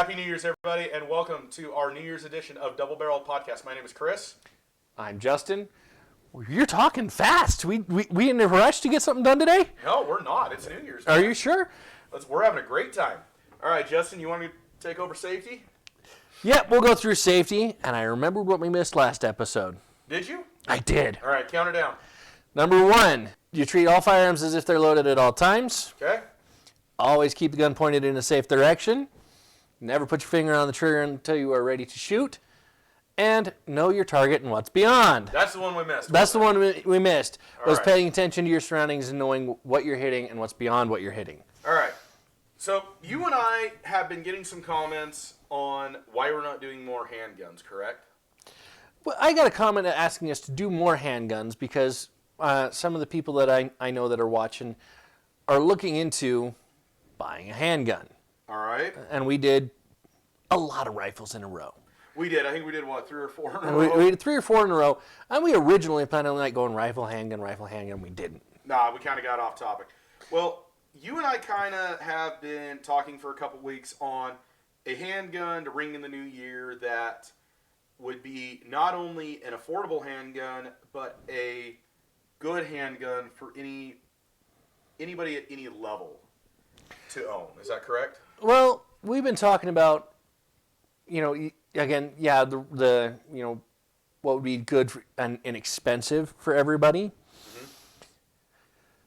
Happy New Year's, everybody, and welcome to our New Year's edition of Double Barrel Podcast. My name is Chris. I'm Justin. You're talking fast. We in a rush to get something done today? No, we're not. It's New Year's. Are you sure? We're having a great time. All right, Justin, you want to take over safety? Yep, we'll go through safety, and I remembered what we missed last episode. Did you? I did. All right, count it down. Number 1, you treat all firearms as if they're loaded at all times. Okay. Always keep the gun pointed in a safe direction. Never put your finger on the trigger until you are ready to shoot. And know your target and what's beyond. That's the one we missed. That's the one we missed. Was right. paying attention to your surroundings and knowing what you're hitting and what's beyond what you're hitting. All right. So you and I have been getting some comments on why we're not doing more handguns, correct? Well, I got a comment asking us to do more handguns because some of the people that I know that are watching are looking into buying a handgun. All right. And we did a lot of rifles in a row. We did. I think we did, 3 or 4 in a We row? did 3 or 4 in a row. And we originally planned on going rifle, handgun. We didn't. Nah, we kind of got off topic. Well, you and I kind of have been talking for a couple weeks on a handgun to ring in the new year that would be not only an affordable handgun, but a good handgun for anybody at any level to own. Is that correct? Well, we've been talking about, the what would be good and inexpensive for everybody. Mm-hmm.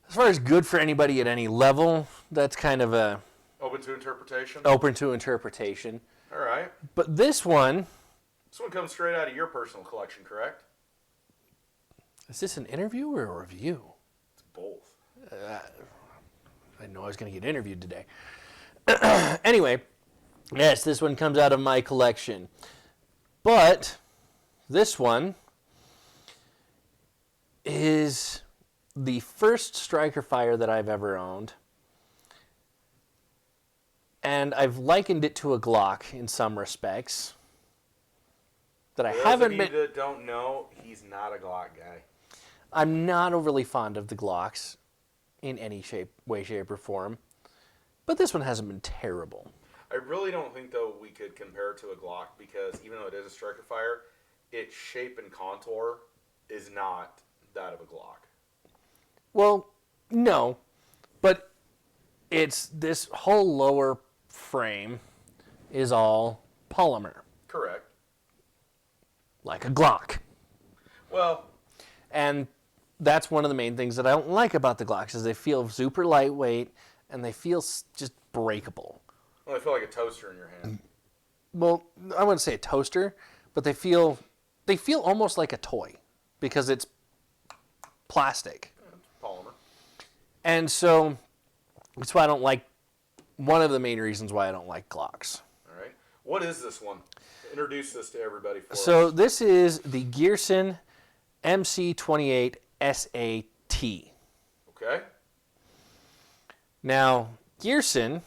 As far as good for anybody at any level, that's kind of a... Open to interpretation? Open to interpretation. All right. But this one... This one comes straight out of your personal collection, correct? Is this an interview or a review? It's both. I didn't know I was going to get interviewed today. Anyway, yes, this one comes out of my collection. But this one is the first striker fire that I've ever owned. And I've likened it to a Glock in some respects. That I haven't been... Those of you that don't know, he's not a Glock guy. I'm not overly fond of the Glocks in any way, shape, or form. But this one hasn't been terrible. I really don't think, though, we could compare it to a Glock because even though it is a striker fire, its shape and contour is not that of a Glock. Well, no. But it's this whole lower frame is all polymer. Correct. Like a Glock. Well... And that's one of the main things that I don't like about the Glocks is they feel super lightweight and they feel just breakable. Well, they feel like a toaster in your hand. Well, I wouldn't say a toaster, but they feel almost like a toy because it's plastic. Yeah, it's polymer. And so that's why I don't like, one of the main reasons why I don't like Glocks. All right. What is this one? Introduce this to everybody for us. So this is the Gearson MC28 SAT. Okay. Now, Gearson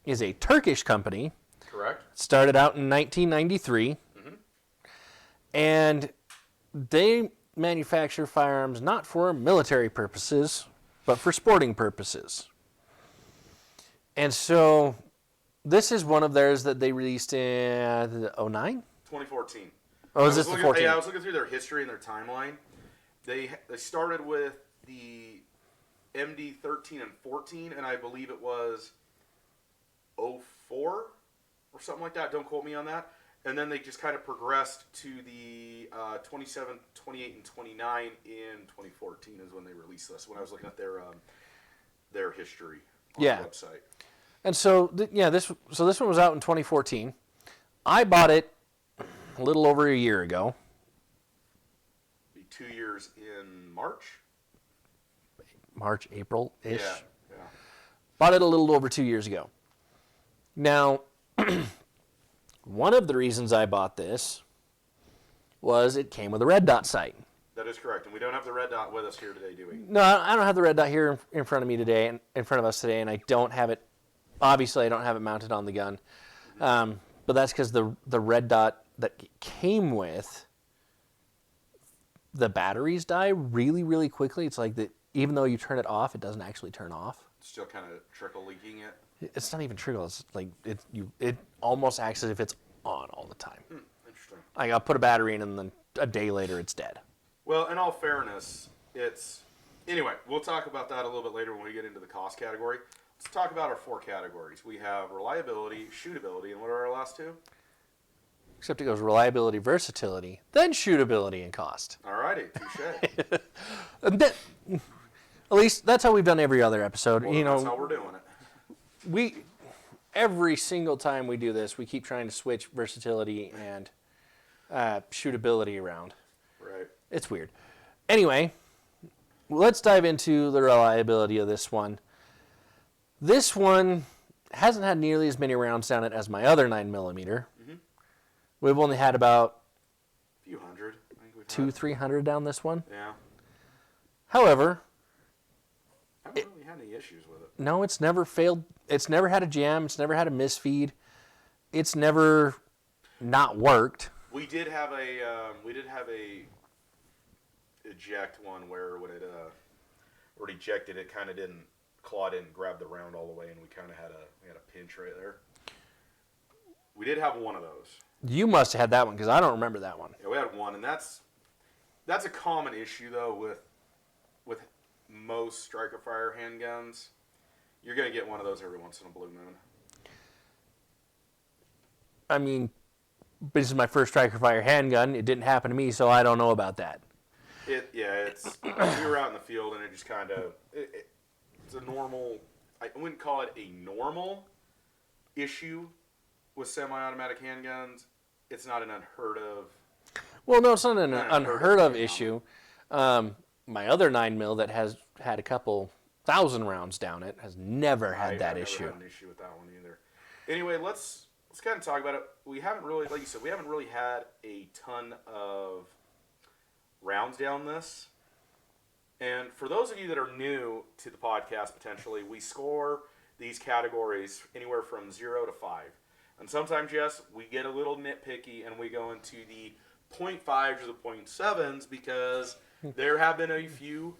is a Turkish company. Correct. Started out in 1993. Mm-hmm. And they manufacture firearms not for military purposes, but for sporting purposes. And so this is one of theirs that they released in 2009? 2014. Oh, is this the 14? Yeah, I was looking through their history and their timeline. They started with the MD 13 and 14, and I believe it was 04 or something like that. Don't quote me on that. And then they just kind of progressed to the 27, 28, and 29 in 2014 is when they released this. When I was looking at their history on the website. And so this one was out in 2014. I bought it a little over a year ago. Be 2 years in March, April-ish. Yeah. Bought it a little over 2 years ago. Now, one of the reasons I bought this was it came with a red dot sight. That is correct, and we don't have the red dot with us here today, do we? No, I don't have the red dot here in front of me today, in front of us today, and I don't have it. Obviously, I don't have it mounted on the gun, but that's because the red dot that it came with, the batteries die really, really quickly. It's like even though you turn it off, it doesn't actually turn off. still kind of trickle leaking it. It's not even trickle. It's like it almost acts as if it's on all the time. Interesting. Like I'll put a battery in and then a day later it's dead. Well, in all fairness, anyway, we'll talk about that a little bit later when we get into the cost category. Let's talk about our 4 categories. We have reliability, shootability, and what are our last 2? Except it goes reliability, versatility, then shootability and cost. Alrighty, touche. At least that's how we've done every other episode. Well, that's how we're doing it. Every single time we do this, we keep trying to switch versatility and shootability around. Right. It's weird. Anyway, let's dive into the reliability of this one. This one hasn't had nearly as many rounds down it as my other 9mm. Mm-hmm. We've only had about a few hundred. I think we've 200-300 down this one. Yeah. However, I haven't really had any issues with it. No, it's never failed. It's never had a jam. It's never had a misfeed. It's never not worked. We did have a eject one where when it ejected, it kind of didn't claw in and grab the round all the way, and we kind of had a pinch right there. We did have one of those. You must have had that one because I don't remember that one. Yeah, we had one, and that's a common issue though with most striker fire handguns. You're gonna get one of those every once in a blue moon. I mean, this is my first striker fire handgun. It didn't happen to me, so I don't know about that. It's we were out in the field, and it just kind of it's a normal. I wouldn't call it a normal issue with semi-automatic handguns. It's not an unheard of. Well, no, it's not an unheard of issue. My other 9mm that has had a couple thousand rounds down it has never had that issue. I've never had an issue with that one either. Anyway, let's kind of talk about it. We haven't really, like you said, we haven't really had a ton of rounds down this. And for those of you that are new to the podcast, potentially, we score these categories anywhere from 0 to 5. And sometimes, yes, we get a little nitpicky and we go into the 0.5s or the 0.7s because there have been a few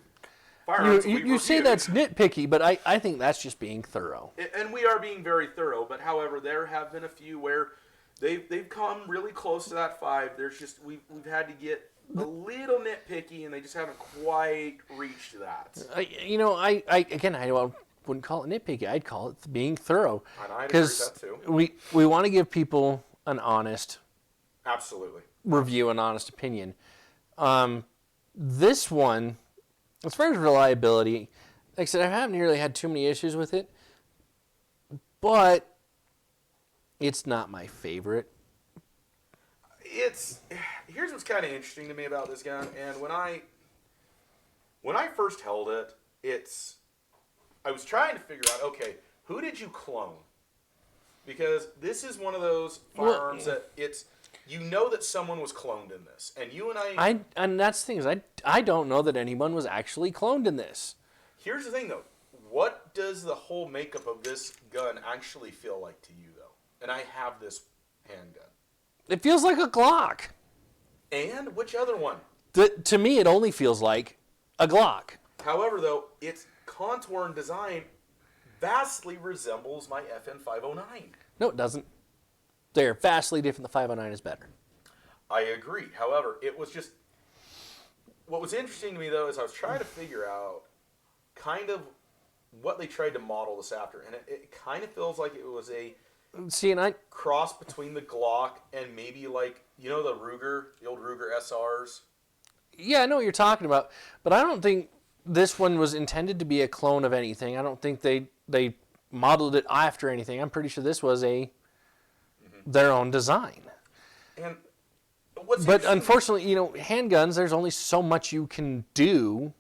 firearms you say that's nitpicky, but I think that's just being thorough. And we are being very thorough, but however, there have been a few where they've come really close to that 5. There's just we've had to get a little nitpicky, and they just haven't quite reached that. I wouldn't call it nitpicky. I'd call it being thorough. And I'd agree with that too. We want to give people an honest Absolutely review, an honest opinion. This one, as far as reliability, like I said, I haven't really had too many issues with it, but it's not my favorite. Here's what's kind of interesting to me about this gun, and when I first held it, I was trying to figure out, okay, who did you clone? Because this is one of those firearms that you know that someone was cloned in this, and you and I and that's the thing is I don't know that anyone was actually cloned in this. Here's the thing though, what does the whole makeup of this gun actually feel like to you though? And I have this handgun. It feels like a Glock. And which other one? To me, it only feels like a Glock. However, though, its contour and design vastly resembles my FN509. No, it doesn't. They're vastly different. The 509 is better. I agree. However, it was just... What was interesting to me, though, is I was trying to figure out kind of what they tried to model this after. And it kind of feels like it was a... cross between the Glock and maybe like, the Ruger, the old Ruger SRs. Yeah, I know what you're talking about, but I don't think this one was intended to be a clone of anything. I don't think they modeled it after anything. I'm pretty sure this was their own design. And but unfortunately, handguns, there's only so much you can do,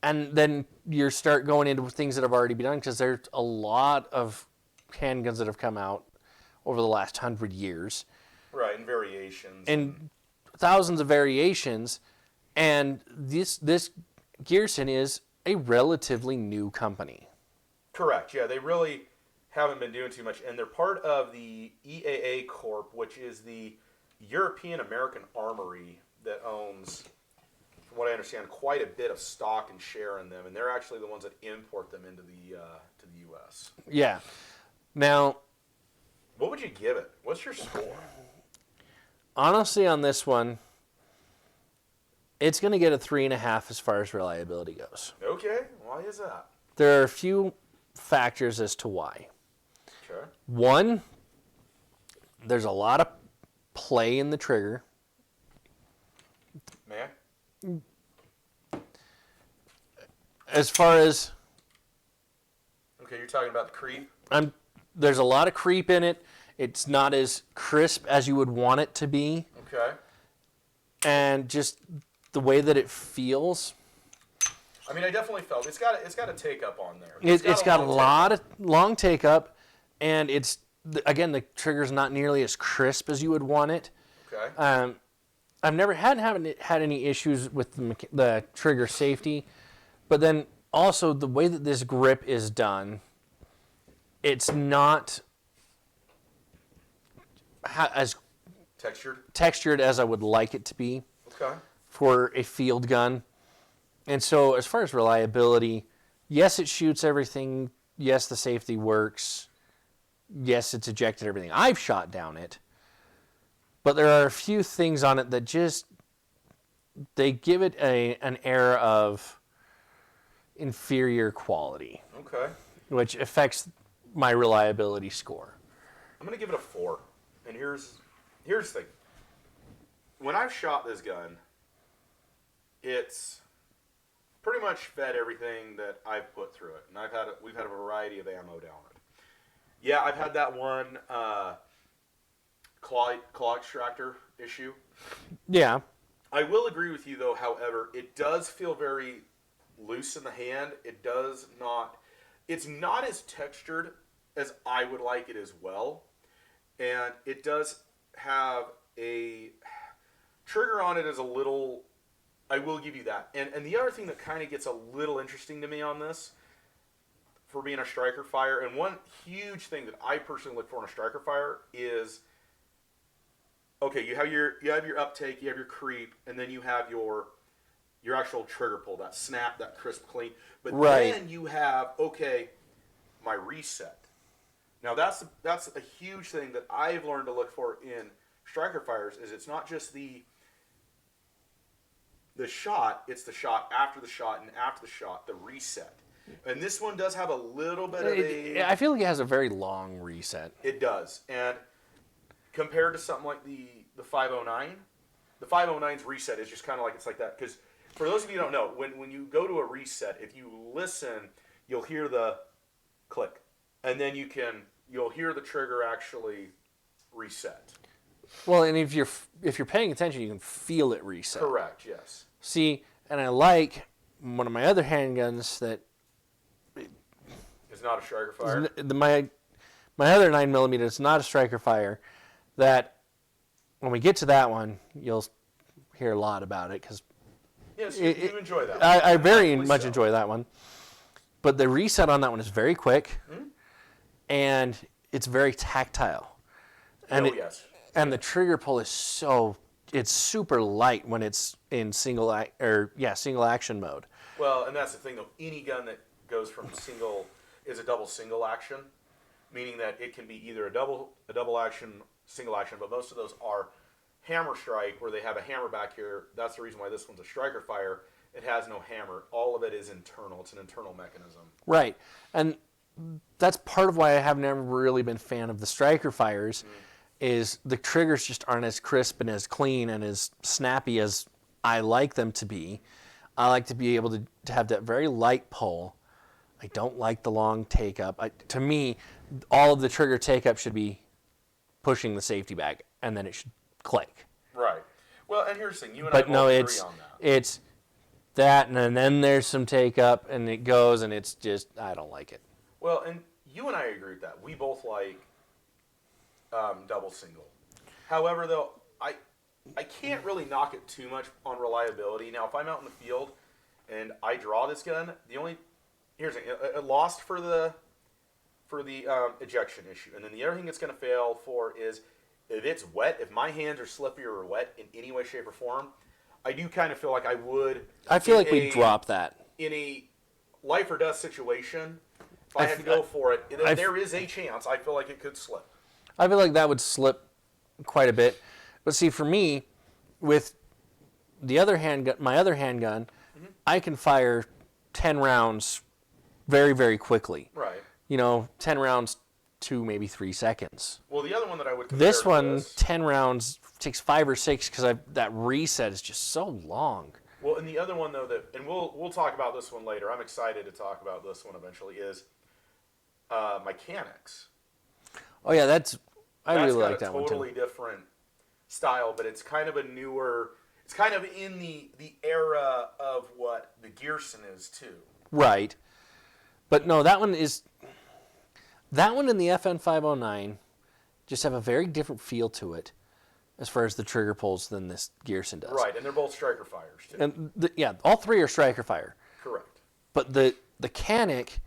and then you start going into things that have already been done because there's a lot of handguns that have come out over the last 100 years. Right, and variations. And thousands of variations. And this Gearson is a relatively new company. Correct, yeah. They really haven't been doing too much. And they're part of the EAA Corp, which is the European American Armory that owns, from what I understand, quite a bit of stock and share in them, and they're actually the ones that import them into the to the U.S. Yeah. Now, what would you give it? What's your score? honestly, on this one, it's going to get a 3.5 as far as reliability goes. Okay, why is that? There are a few factors as to why. Okay. One, there's a lot of play in the trigger. Man? As far as Okay, you're talking about the creep? there's a lot of creep in it. It's not as crisp as you would want it to be. Okay. And just the way that it feels. I mean, I definitely felt it's got a take up on there. It's got a lot of long take up, and it's again the trigger's not nearly as crisp as you would want it. Okay. I've never had any issues with the trigger safety, but then also the way that this grip is done, it's not as textured as I would like it to be. Okay. For a field gun. And so as far as reliability, yes, it shoots everything. Yes, the safety works. Yes, it's ejected everything I've shot down it. But there are a few things on it that just, they give it an air of inferior quality. Okay. Which affects my reliability score. I'm going to give it a 4. And here's the thing. When I've shot this gun, it's pretty much fed everything that I've put through it, and we've had a variety of ammo down it. Yeah, I've had that one claw extractor issue. Yeah. I will agree with you though. However, it does feel very loose in the hand. It's not as textured as I would like it as well, and it does have a trigger on it is a little. I will give you that. And the other thing that kind of gets a little interesting to me on this, for being a striker fire, and one huge thing that I personally look for in a striker fire is, okay, you have your uptake, you have your creep, and then you have your actual trigger pull, that snap, that crisp clean. But then you have, okay, my reset. Now that's a huge thing that I've learned to look for in striker fires, is it's not just the shot, it's the shot after the shot and after the shot, the reset. And this one does have a little bit of I feel like it has a very long reset. It does. And compared to something like the 509, the 509's reset is just kind of like, it's like that. Because for those of you who don't know, when you go to a reset, if you listen, you'll hear the click. And then you'll hear the trigger actually reset. Well, and if you're paying attention, you can feel it reset. Correct, yes. See, and I like one of my other handguns that is not a striker fire. My other 9mm is not a striker fire. That when we get to that one, you'll hear a lot about it because yes, you enjoy that. I very much enjoy that one. But the reset on that one is very quick, and it's very tactile. And yes. And the trigger pull is it's super light when it's in single action mode. Well, and that's the thing though. Any gun that goes from single is a double single action, meaning that it can be either a double action, single action, but most of those are hammer strike where they have a hammer back here. That's the reason why this one's a striker fire. It has no hammer. All of it is internal. It's an internal mechanism. Right. And that's part of why I have never really been a fan of the striker fires. Is the triggers just aren't as crisp and as clean and as snappy as I like them to be. I like to be able to have that very light pull. I don't like the long take up. To me, all of the trigger take up should be pushing the safety bag, and then it should click. Right. Well, and here's the thing. You and but I no, both it's agree on that. it's that, and then there's some take up, and it goes, and it's just I don't like it. Well, and you and I agree with that. We both like double single. However, though, I can't really knock it too much on reliability. Now, if I'm out in the field and I draw this gun, here's it lost for the ejection issue, and then the other thing it's going to fail for is if it's wet. If my hands are slippery or wet in any way, shape, or form, I do kind of feel like I would. I feel like we drop that. In a life or death situation, if I had to go for it, there is a chance I feel like it could slip. I feel like that would slip quite a bit. But see, for me, with the other handgun, my other handgun, I can fire 10 rounds very, very quickly. Right. 10 rounds to maybe 3 seconds. Well, the other one that I would compare This to one, 10 rounds takes 5 or 6 because that reset is just so long. Well, and the other one though and we'll talk about this one later. I'm excited to talk about this one eventually. Is mechanics. Oh yeah, I really like that one too. Totally different style, but it's kind of a newer. It's kind of in the era of what the Gearson is too. Right, but no, that one and the FN 509 just have a very different feel to it as far as the trigger pulls than this Gearson does. Right, and they're both striker fires too. And all three are striker fire. Correct. But the Canic,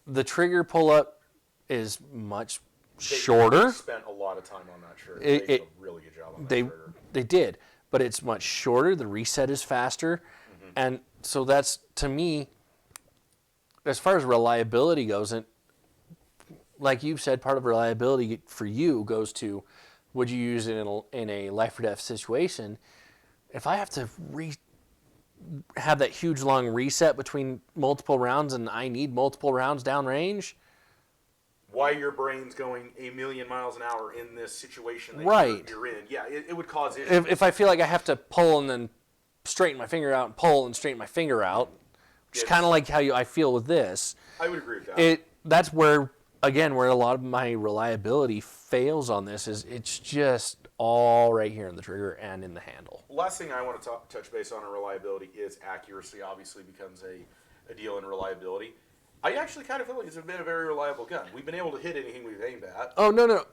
the trigger pull up is much shorter. They spent a lot of time on that trigger. They did a really good job on that trigger. They did, but it's much shorter. The reset is faster, and so that's, to me, as far as reliability goes, and like you've said, part of reliability for you goes to, would you use it in a life or death situation? If I have to have that huge long reset between multiple rounds and I need multiple rounds downrange, why your brain's going a million miles an hour in this situation that you're in. Yeah, it would cause issues. If I feel like I have to pull and then straighten my finger out and pull and straighten my finger out, which is kind of like how I feel with this. I would agree with that. That's where a lot of my reliability fails on this is it's just all right here in the trigger and in the handle. Last thing I want to touch base on in reliability is accuracy. Obviously becomes a deal in reliability. I actually kind of feel like it's been a very reliable gun. We've been able to hit anything we've aimed at. Oh, no.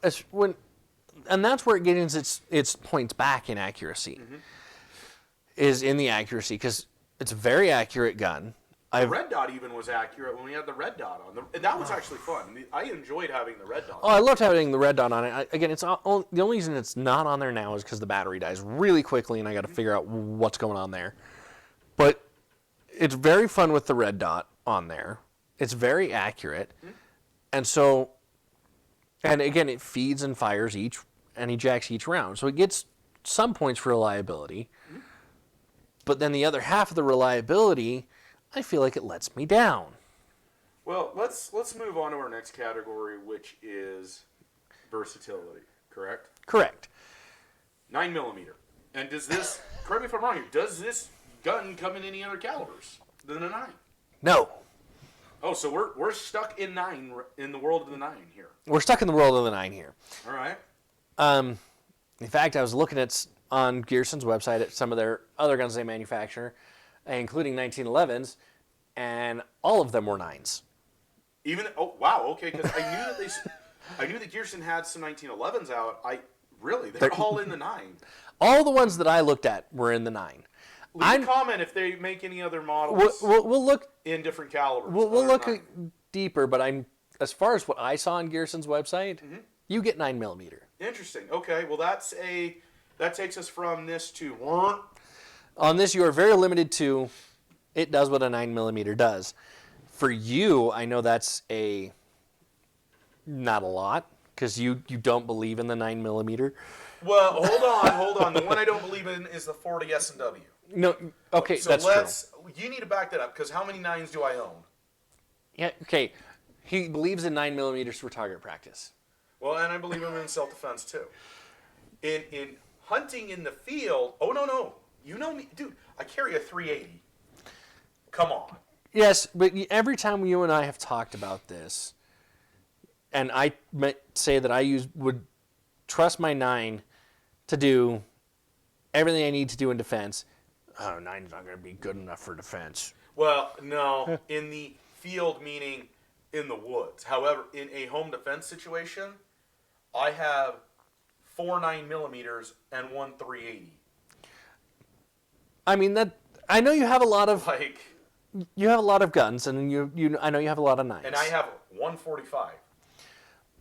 And that's where it gets its points back in accuracy, is in the accuracy, because it's a very accurate gun. The red dot even was accurate when we had the red dot on. And that was actually fun. I enjoyed having the red dot on. I loved having the red dot on it. The only reason it's not on there now is because the battery dies really quickly, and I got to figure out what's going on there. But it's very fun with the red dot on there. It's very accurate. And so, and again, it feeds and fires and ejects each round. So it gets some points for reliability. But then the other half of the reliability, I feel like it lets me down. Well, let's move on to our next category, which is versatility, correct? Correct. 9mm. And does this, correct me if I'm wrong here, does this gun come in any other calibers than a 9? No. Oh, so we're stuck in the world of the 9 here. We're stuck in the world of the 9 here. All right. In fact, I was looking on Gearson's website at some of their other guns they manufacture, including 1911s, and all of them were 9s. Oh wow, okay, because I knew that Gearson had some 1911s out. They're all in the 9. All the ones that I looked at were in the 9. Leave a comment if they make any other models. We'll look in different calibers. We'll look deeper, but as far as what I saw on Gearson's website, you get 9mm. Interesting. Okay, well that takes us from this to. On this, you are very limited to. It does what a 9mm does. For you, I know that's not a lot because you don't believe in the 9mm. Well, hold on. The one I don't believe in is the 40 S&W. No, okay, so that's true. You need to back that up, because how many 9s do I own? Yeah, okay. He believes in 9mm for target practice. Well, and I believe him in self-defense, too. In hunting in the field, oh, no. You know me. Dude, I carry a 380. Come on. Yes, but every time you and I have talked about this, and I say that I would trust my 9 to do everything I need to do in defense. Oh, 9's not going to be good enough for defense. Well, no. In the field, meaning in the woods. However, in a home defense situation, I have 4 9mm and 1 380. I mean, I know you have a lot of you have a lot of guns, and I know you have a lot of 9s. And I have 145.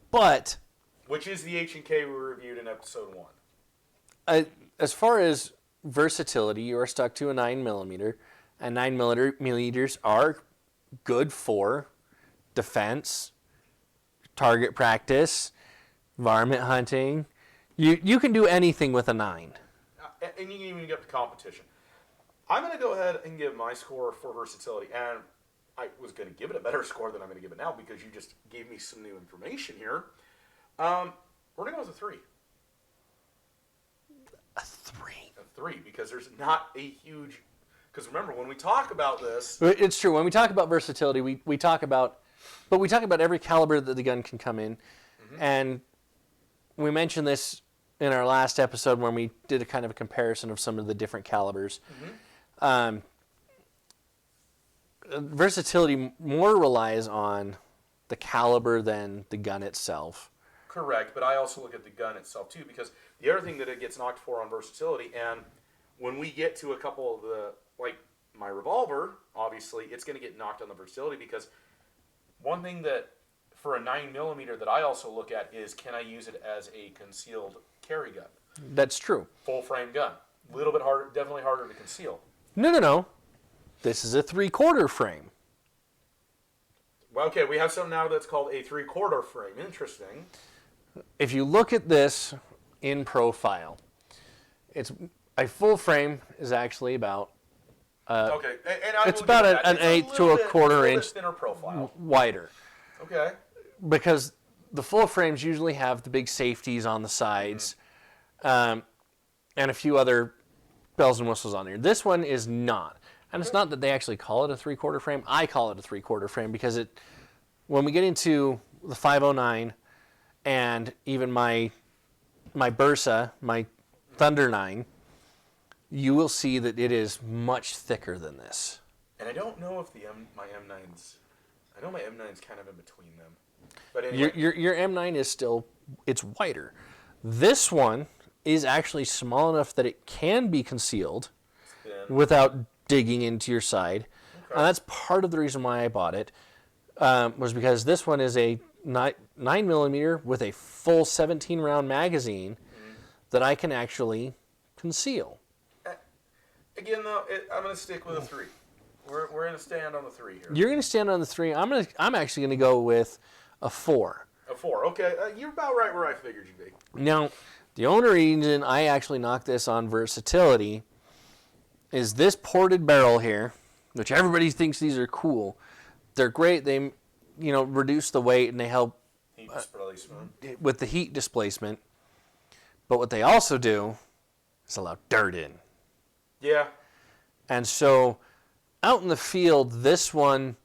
But which is the H&K we reviewed in episode 1. as far as versatility, you are stuck to a 9mm, and 9mm are good for defense, target practice, varmint hunting. You can do anything with a 9. And you can even get the competition. I'm going to go ahead and give my score for versatility, and I was going to give it a better score than I'm going to give it now because you just gave me some new information here. We're going to go with a 3. A 3. A 3, because there's not a huge... Because remember, when we talk about this... It's true. When we talk about versatility, we talk about... But we talk about every caliber that the gun can come in. Mm-hmm. And we mentioned this in our last episode when we did a kind of a comparison of some of the different calibers. Mm-hmm. Versatility more relies on the caliber than the gun itself. Correct, but I also look at the gun itself too, because the other thing that it gets knocked for on versatility, and when we get to a couple of the, like my revolver, obviously it's going to get knocked on the versatility, because one thing that for a 9mm that I also look at is, can I use it as a concealed carry gun? That's true. Full frame gun. A little bit harder, definitely harder to conceal. No. This is a 3/4 frame. Well, okay, we have something now that's called a 3/4 frame. Interesting. If you look at this in profile, it's a full frame is actually about okay, and I it's about an eighth to a quarter inch thinner profile. Wider. Okay. Because the full frames usually have the big safeties on the sides, and a few other bells and whistles on there. This one is not. And it's not that they actually call it a 3/4 frame. I call it a 3/4 frame because when we get into the 509 and even my Bursa, my Thunder 9, you will see that it is much thicker than this. And I don't know if my M9's... I know my M9's kind of in between them. But anyway. Your M9 is still... It's wider. This one is actually small enough that it can be concealed without digging into your side. Okay. And that's part of the reason why I bought it, was because this one is a 9mm with a full 17-round magazine that I can actually conceal. Again, though, I'm going to stick with a 3. We're going to stand on the 3 here. You're going to stand on the 3. I'm actually going to go with a 4. A 4, okay. You're about right where I figured you'd be. Now, the only reason I actually knocked this on versatility is this ported barrel here, which everybody thinks these are cool. They're great. They, reduce the weight and they help heat displacement. With the heat displacement. But what they also do is allow dirt in. Yeah. And so out in the field, this one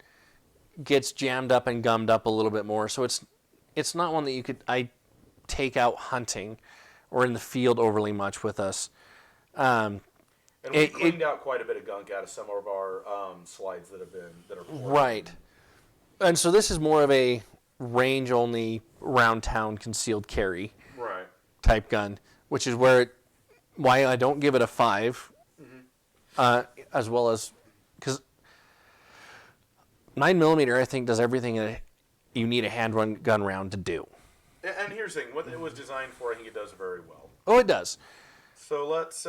gets jammed up and gummed up a little bit more. So it's not one that I take out hunting or in the field overly much with us. And we cleaned out quite a bit of gunk out of some of our slides that are right. And so this is more of a range-only, round-town concealed carry type gun, which is why I don't give it a 5, as well as because 9mm I think does everything you need a handgun round to do. And here's the thing: what it was designed for, I think it does very well. Oh, it does. So let's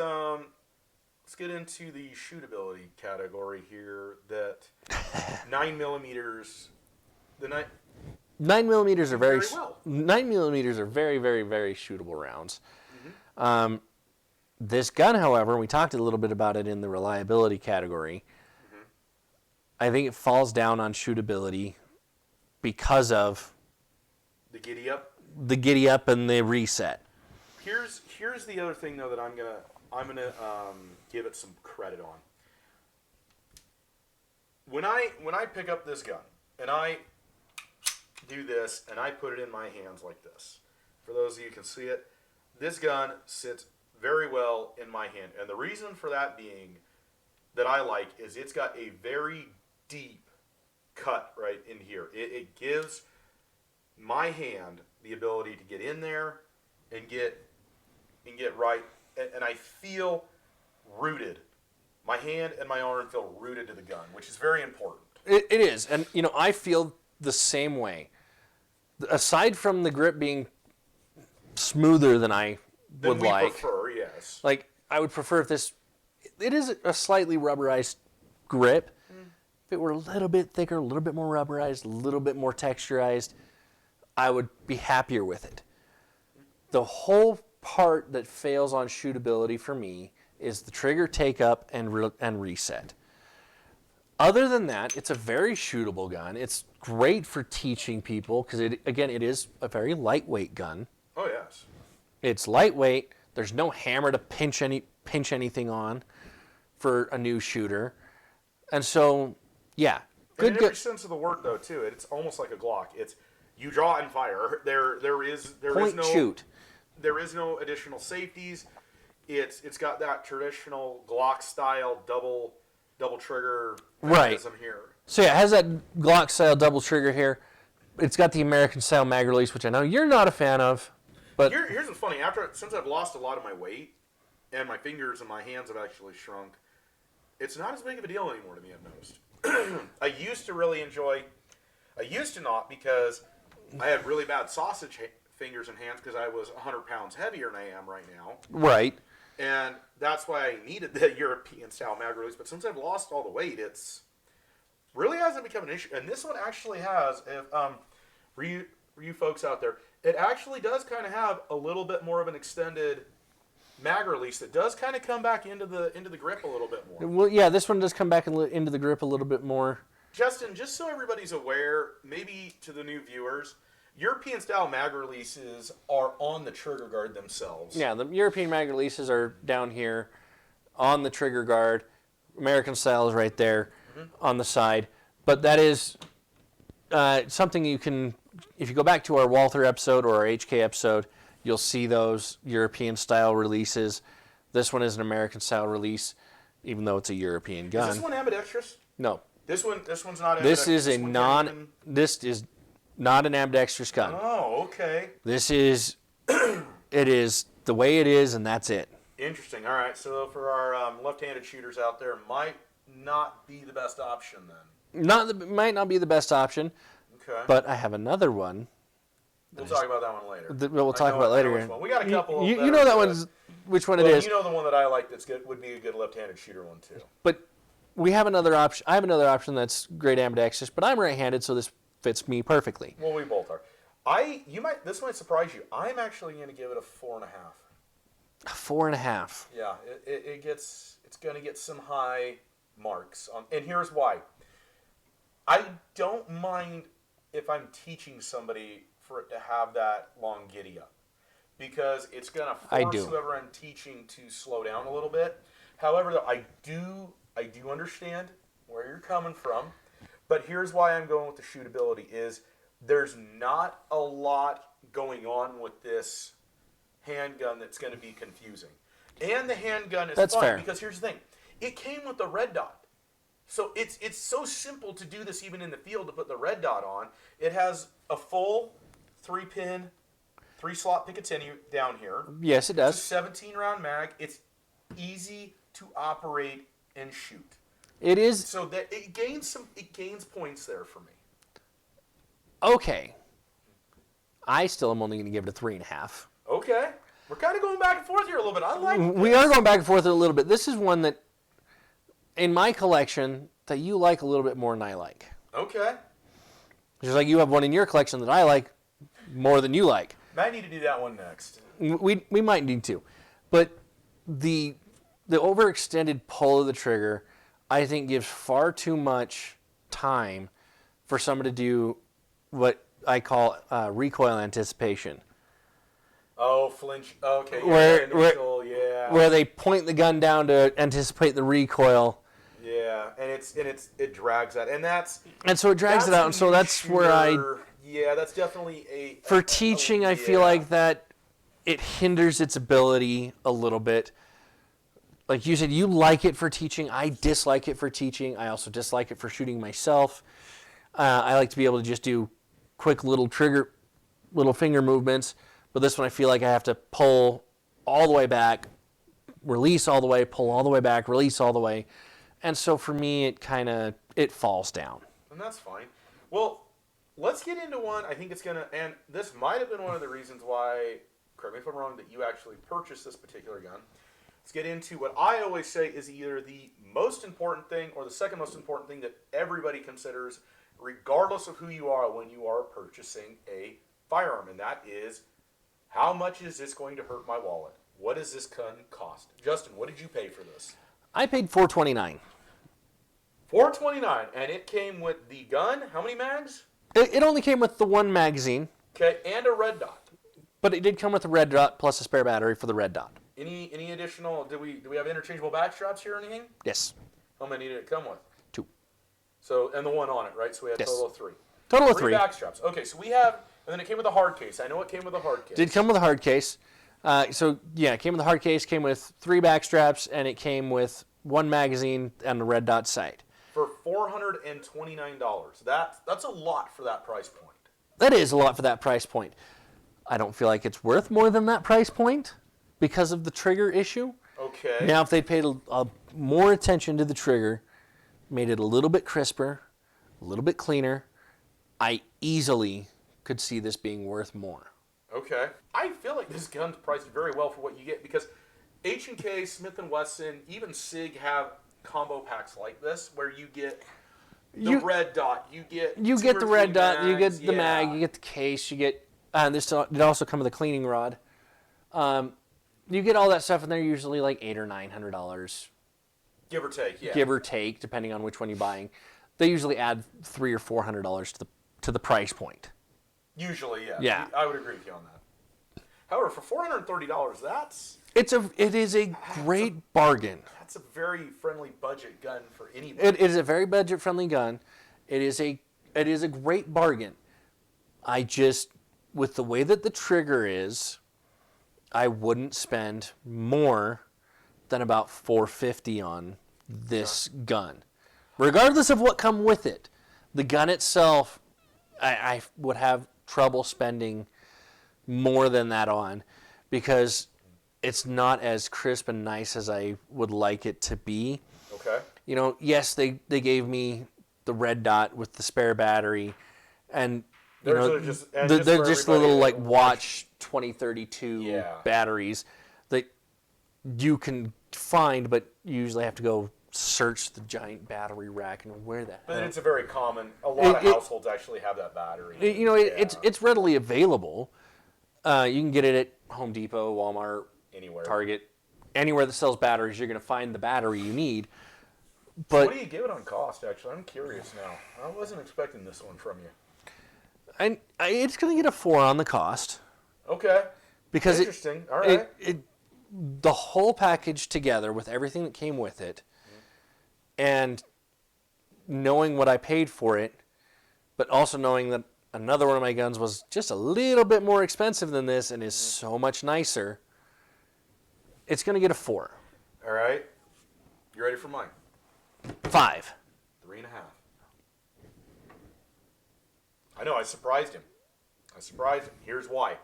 get into the shootability category here. That 9mm, the 9mm are very well. 9mm are very, very, very shootable rounds. Mm-hmm. This gun, however, we talked a little bit about it in the reliability category. Mm-hmm. I think it falls down on shootability because of the giddy up and the reset. Here's the other thing though that I'm gonna give it some credit on. When I pick up this gun and I do this and I put it in my hands like this, for those of you who can see it, this gun sits very well in my hand, and the reason for that being that I like is it's got a very deep cut right in here. It gives my hand the ability to get in there and get right, and I feel rooted. My hand and my arm feel rooted to the gun, which is very important. It is, and I feel the same way. Aside from the grip being smoother than I would like, prefer, yes. like I would prefer if this, it is a slightly rubberized grip. If it were a little bit thicker, a little bit more rubberized, a little bit more texturized, I would be happier with it. The whole part that fails on shootability for me is the trigger take up and reset. Other than that, it's a very shootable gun. It's great for teaching people because, it is a very lightweight gun. Oh, yes. It's lightweight. There's no hammer to pinch anything on for a new shooter. And so, yeah. And in every sense of the word, though, too, it's almost like a Glock. It's you draw and fire. There is no shoot. There is no additional safeties. It's got that traditional Glock style double trigger mechanism here. So yeah, it has that Glock style double trigger here. It's got the American style mag release, which I know you're not a fan of. But here's what's funny. Since I've lost a lot of my weight and my fingers and my hands have actually shrunk, it's not as big of a deal anymore to me, I've noticed. I used to really enjoy. I used to not because I had really bad sausage fingers and hands because I was 100 pounds heavier than I am right now. Right. And that's why I needed the European style mag release. But since I've lost all the weight, it's really hasn't become an issue. And this one actually has, for you folks out there, it actually does kind of have a little bit more of an extended mag release that does kind of come back into the grip a little bit more. Well, yeah, this one does come back into the grip a little bit more. Justin, just so everybody's aware, maybe to the new viewers, European style mag releases are on the trigger guard themselves. Yeah, the European mag releases are down here on the trigger guard. American style is right there on the side. But that is something you can, if you go back to our Walther episode or our HK episode, you'll see those European style releases. This one is an American style release, even though it's a European gun. Is this one ambidextrous? No. This one's not ambidextrous. This is not an ambidextrous gun. Oh, okay. This is, it is the way it is, and that's it. Interesting. All right. So for our left-handed shooters out there, might not be the best option then. Might not be the best option. Okay. But I have another one. We'll talk about that one later. We'll talk about later. We got a couple. You know that one's which one it is. You know the one that I like that's good would be a good left-handed shooter one too. But we have another option. I have another option that's great ambidextrous, but I'm right-handed, so this fits me perfectly. Well, we both are. This might surprise you. I'm actually going to give it a 4.5. A 4.5. Yeah, it's going to get some high marks and here's why. I don't mind if I'm teaching somebody for it to have that long giddy up, because it's going to force whoever I'm teaching to slow down a little bit. However, though, I do understand where you're coming from. But here's why I'm going with the shootability is there's not a lot going on with this handgun that's going to be confusing. And the handgun is fun fair. Because here's the thing. It came with a red dot. So it's so simple to do this even in the field to put the red dot on. It has a full 3-pin, 3-slot Picatinny down here. Yes, it does. It's a 17-round mag. It's easy to operate and shoot. It is. So that it gains points there for me. Okay. I still am only going to give it a 3.5. Okay. We're kind of going back and forth here a little bit. I like this. We are going back and forth a little bit. This is one that, in my collection, that you like a little bit more than I like. Okay. Just like you have one in your collection that I like more than you like. Might need to do that one next. We might need to. But the overextended pull of the trigger, I think, gives far too much time for someone to do what I call recoil anticipation. Oh, flinch. Okay. Yeah, where they point the gun down to anticipate the recoil. Yeah, and it drags that, and so it drags it out, and so that's where yeah, that's definitely for teaching. I feel like that it hinders its ability a little bit. Like you said, you like it for teaching. I dislike it for teaching. I also dislike it for shooting myself. I like to be able to just do quick little finger movements. But this one I feel like I have to pull all the way back, release all the way, pull all the way back, release all the way. And so for me, it falls down. And that's fine. Well, let's get into one. I think it's going to, and this might have been one of the reasons why, correct me if I'm wrong, that you actually purchased this particular gun. let's get into what I always say is either the most important thing or the second most important thing that everybody considers, regardless of who you are, when you are purchasing a firearm, and that is, how much is this going to hurt my wallet? What does this gun cost? Justin, what did you pay for this? I paid $429. $429, and it came with the gun. How many mags? It only came with the one magazine. Okay, and a red dot. But it did come with a red dot plus a spare battery for the red dot. Any additional? Do we have interchangeable back straps here or anything? Yes. How many did it come with? 2. So and the one on it, right? So we had a total of 3. Total of 3 3. back straps. Okay, so we have, and then it came with a hard case. I know it came with a hard case. Did come with a hard case. It came with a hard case, came with 3 back straps, and it came with 1 magazine and the red dot sight. For $429. That's a lot for that price point. That is a lot for that price point. I don't feel like it's worth more than that price point because of the trigger issue. Okay. Now, if they paid more attention to the trigger, made it a little bit crisper, a little bit cleaner, I easily could see this being worth more. Okay. I feel like this gun's priced very well for what you get because H&K, Smith & Wesson, even SIG have combo packs like this where you get the red dot, you get the red dot, mags, you get the mag, you get the case, you get it also comes with a cleaning rod. You get all that stuff, and they're usually like $800 or $900, give or take, yeah. give or take, depending on which one you're buying. They usually add $300 or $400 to the price point. Usually, yeah. Yeah. I would agree with you on that. However, for $430, it is a great bargain. That's a very friendly budget gun for anybody. It is a very budget friendly gun. It is a great bargain. I just, with the way that the trigger is, I wouldn't spend more than about $450 on this gun, regardless of what come with it. The gun itself, I would have trouble spending more than that on because it's not as crisp and nice as I would like it to be. Okay. You know, yes, they gave me the red dot with the spare battery, and they're just little like watch 2032 batteries that you can find, but you usually have to go search the giant battery rack and where that. But it's a very common. A lot of households actually have that battery. It's readily available. You can get it at Home Depot, Walmart, anywhere, Target, anywhere that sells batteries. You're going to find the battery you need. But so what do you give it on cost? Actually, I'm curious now. I wasn't expecting this one from you. And it's going to get a 4 on the cost. Okay. Because interesting. All right. The whole package together with everything that came with it, and knowing what I paid for it, but also knowing that another one of my guns was just a little bit more expensive than this and is so much nicer, it's going to get a 4. All right. You ready for mine? 5. 3.5. I know, I surprised him. Here's why.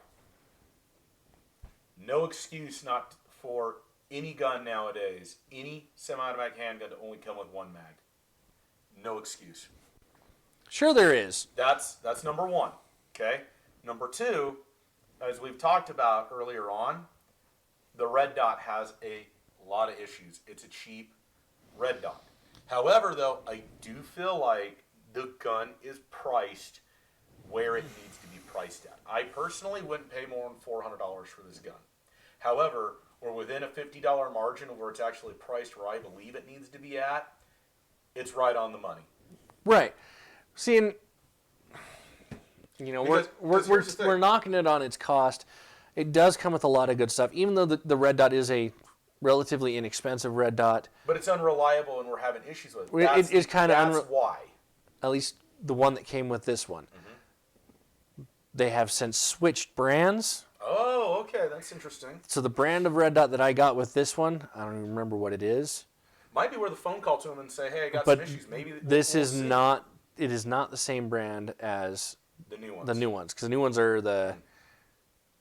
No excuse not for any gun nowadays, any semi-automatic handgun to only come with 1 mag. No excuse. Sure there is. That's number 1. Okay? Number 2, as we've talked about earlier on, the red dot has a lot of issues. It's a cheap red dot. However, though, I do feel like the gun is priced where it needs to be priced at. I personally wouldn't pay more than $400 for this gun. However, we're within a $50 margin of where it's actually priced where I believe it needs to be at. It's right on the money. Right. Seeing, we're knocking it on its cost. It does come with a lot of good stuff, even though the red dot is a relatively inexpensive red dot. But it's unreliable, and we're having issues with it. It's kind of that's why. At least the one that came with this one. Mm-hmm. They have since switched brands. Oh, okay, that's interesting. So the brand of red dot that I got with this one, I don't even remember what it is. Might be worth a phone call to them and say, "Hey, I got some issues." Maybe this is not. It is not the same brand as the new ones. The new ones, because the new ones are the.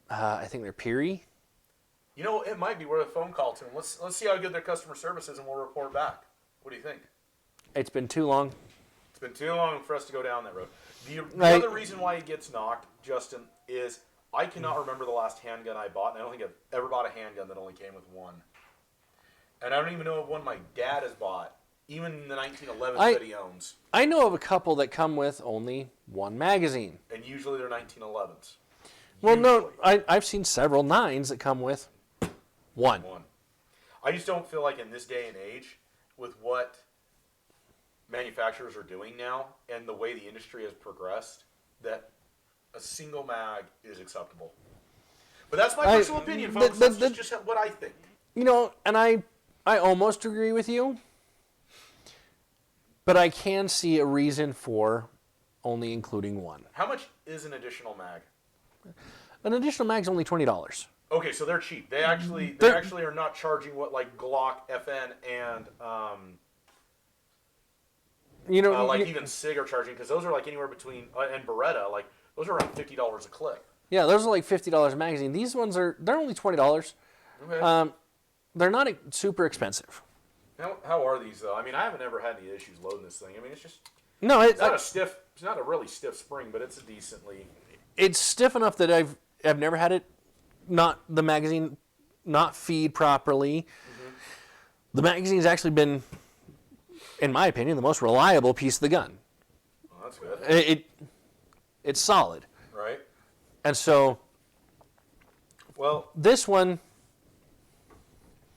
I think they're Peary. You know, it might be worth a phone call to them. Let's see how good their customer service is, and we'll report back. What do you think? It's been too long. It's been too long for us to go down that road. The other reason why it gets knocked, Justin, is I cannot remember the last handgun I bought, and I don't think I've ever bought a handgun that only came with 1. And I don't even know of one my dad has bought. Even the 1911s that he owns. I know of a couple that come with only one magazine. And usually they're 1911s. Well, no, I've seen several 9s that come with one. I just don't feel like in this day and age, with what manufacturers are doing now and the way the industry has progressed, that a single mag is acceptable. But that's my personal opinion, folks. That's just what I think. You know, and I almost agree with you, but I can see a reason for only including one. How much is an additional mag? An additional mag's only $20. Okay, so they're cheap. They actually are not charging what like Glock, FN, and even SIG are charging, because those are like anywhere between and Beretta, like those are around $50 a clip. Yeah, those are like $50 a magazine. These ones they're only $20. Okay. They're not super expensive. How are these though? I mean, I haven't ever had any issues loading this thing. I mean, it's just it's not a really stiff spring, but it's a decently. It's stiff enough that I've never had it the magazine not feed properly. Mm-hmm. The magazine's actually been, in my opinion, the most reliable piece of the gun. Oh, that's good. It's solid. Right. And so, well, this one,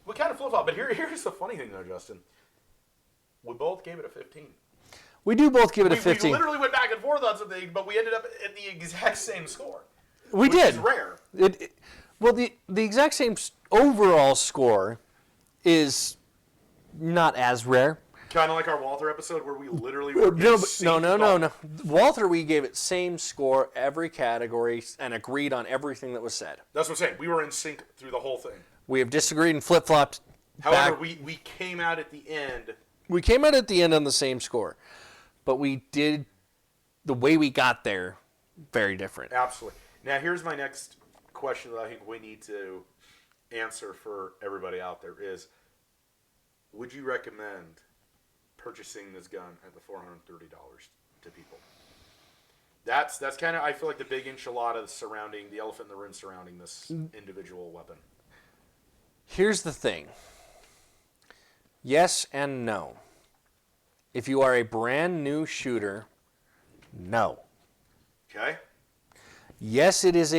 we kind of flip-flop, but here's the funny thing though, Justin. We both gave it a 15. We do both give it a 15. We literally went back and forth on something, but we ended up at the exact same score. We did. Which is rare. Well, the exact same overall score is not as rare. Kind of like our Walther episode where we literally were No. Walther, we gave it same score, every category, and agreed on everything that was said. That's what I'm saying. We were in sync through the whole thing. We have disagreed and flip-flopped. However, we came out at the end. We came out at the end on the same score. But we did, the way we got there, very different. Absolutely. Now, here's my next question that I think we need to answer for everybody out there is, would you recommend purchasing this gun at the $430 to people? That's kind of, I feel like, the big enchilada surrounding, the elephant in the room surrounding this individual weapon. Here's the thing. Yes and no. If you are a brand new shooter, no. Okay. Yes, it is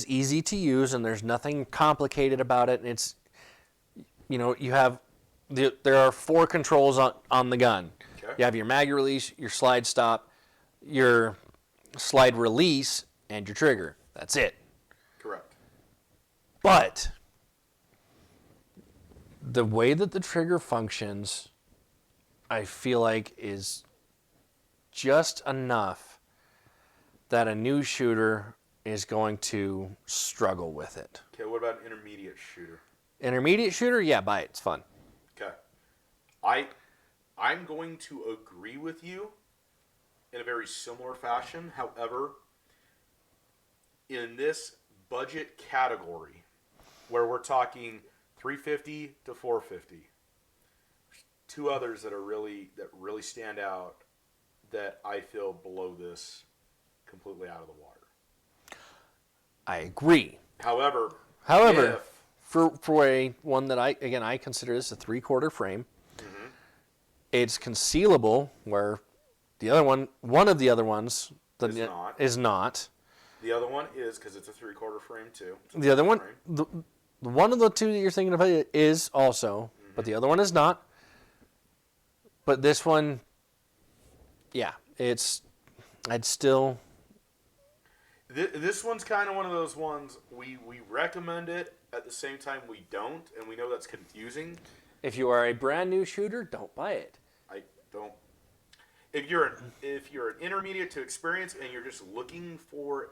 easy to use, and there's nothing complicated about it. And it's, you have, there are 4 controls on the gun. Okay. You have your mag release, your slide stop, your slide release, and your trigger. That's it. Correct. But the way that the trigger functions, I feel like, is just enough that a new shooter is going to struggle with it. Okay, what about an intermediate shooter? Intermediate shooter, yeah, buy it. It's fun. Okay. I'm going to agree with you in a very similar fashion. However, in this budget category, where we're talking $350 to $450, 2 others that really stand out that I feel blow this completely out of the water. I agree. However, for a one that I consider this a 3/4 frame, mm-hmm. It's concealable, where the other one of the other ones is not. The other one is, because it's a 3/4 frame too. The other one, the one of the 2 that you're thinking of is also, mm-hmm. but the other one is not. But this one, yeah, I'd still. This one's kind of one of those ones we recommend it, at the same time we don't, and we know that's confusing. If you are a brand new shooter, don't buy it. I don't. If you're an intermediate to experienced and you're just looking for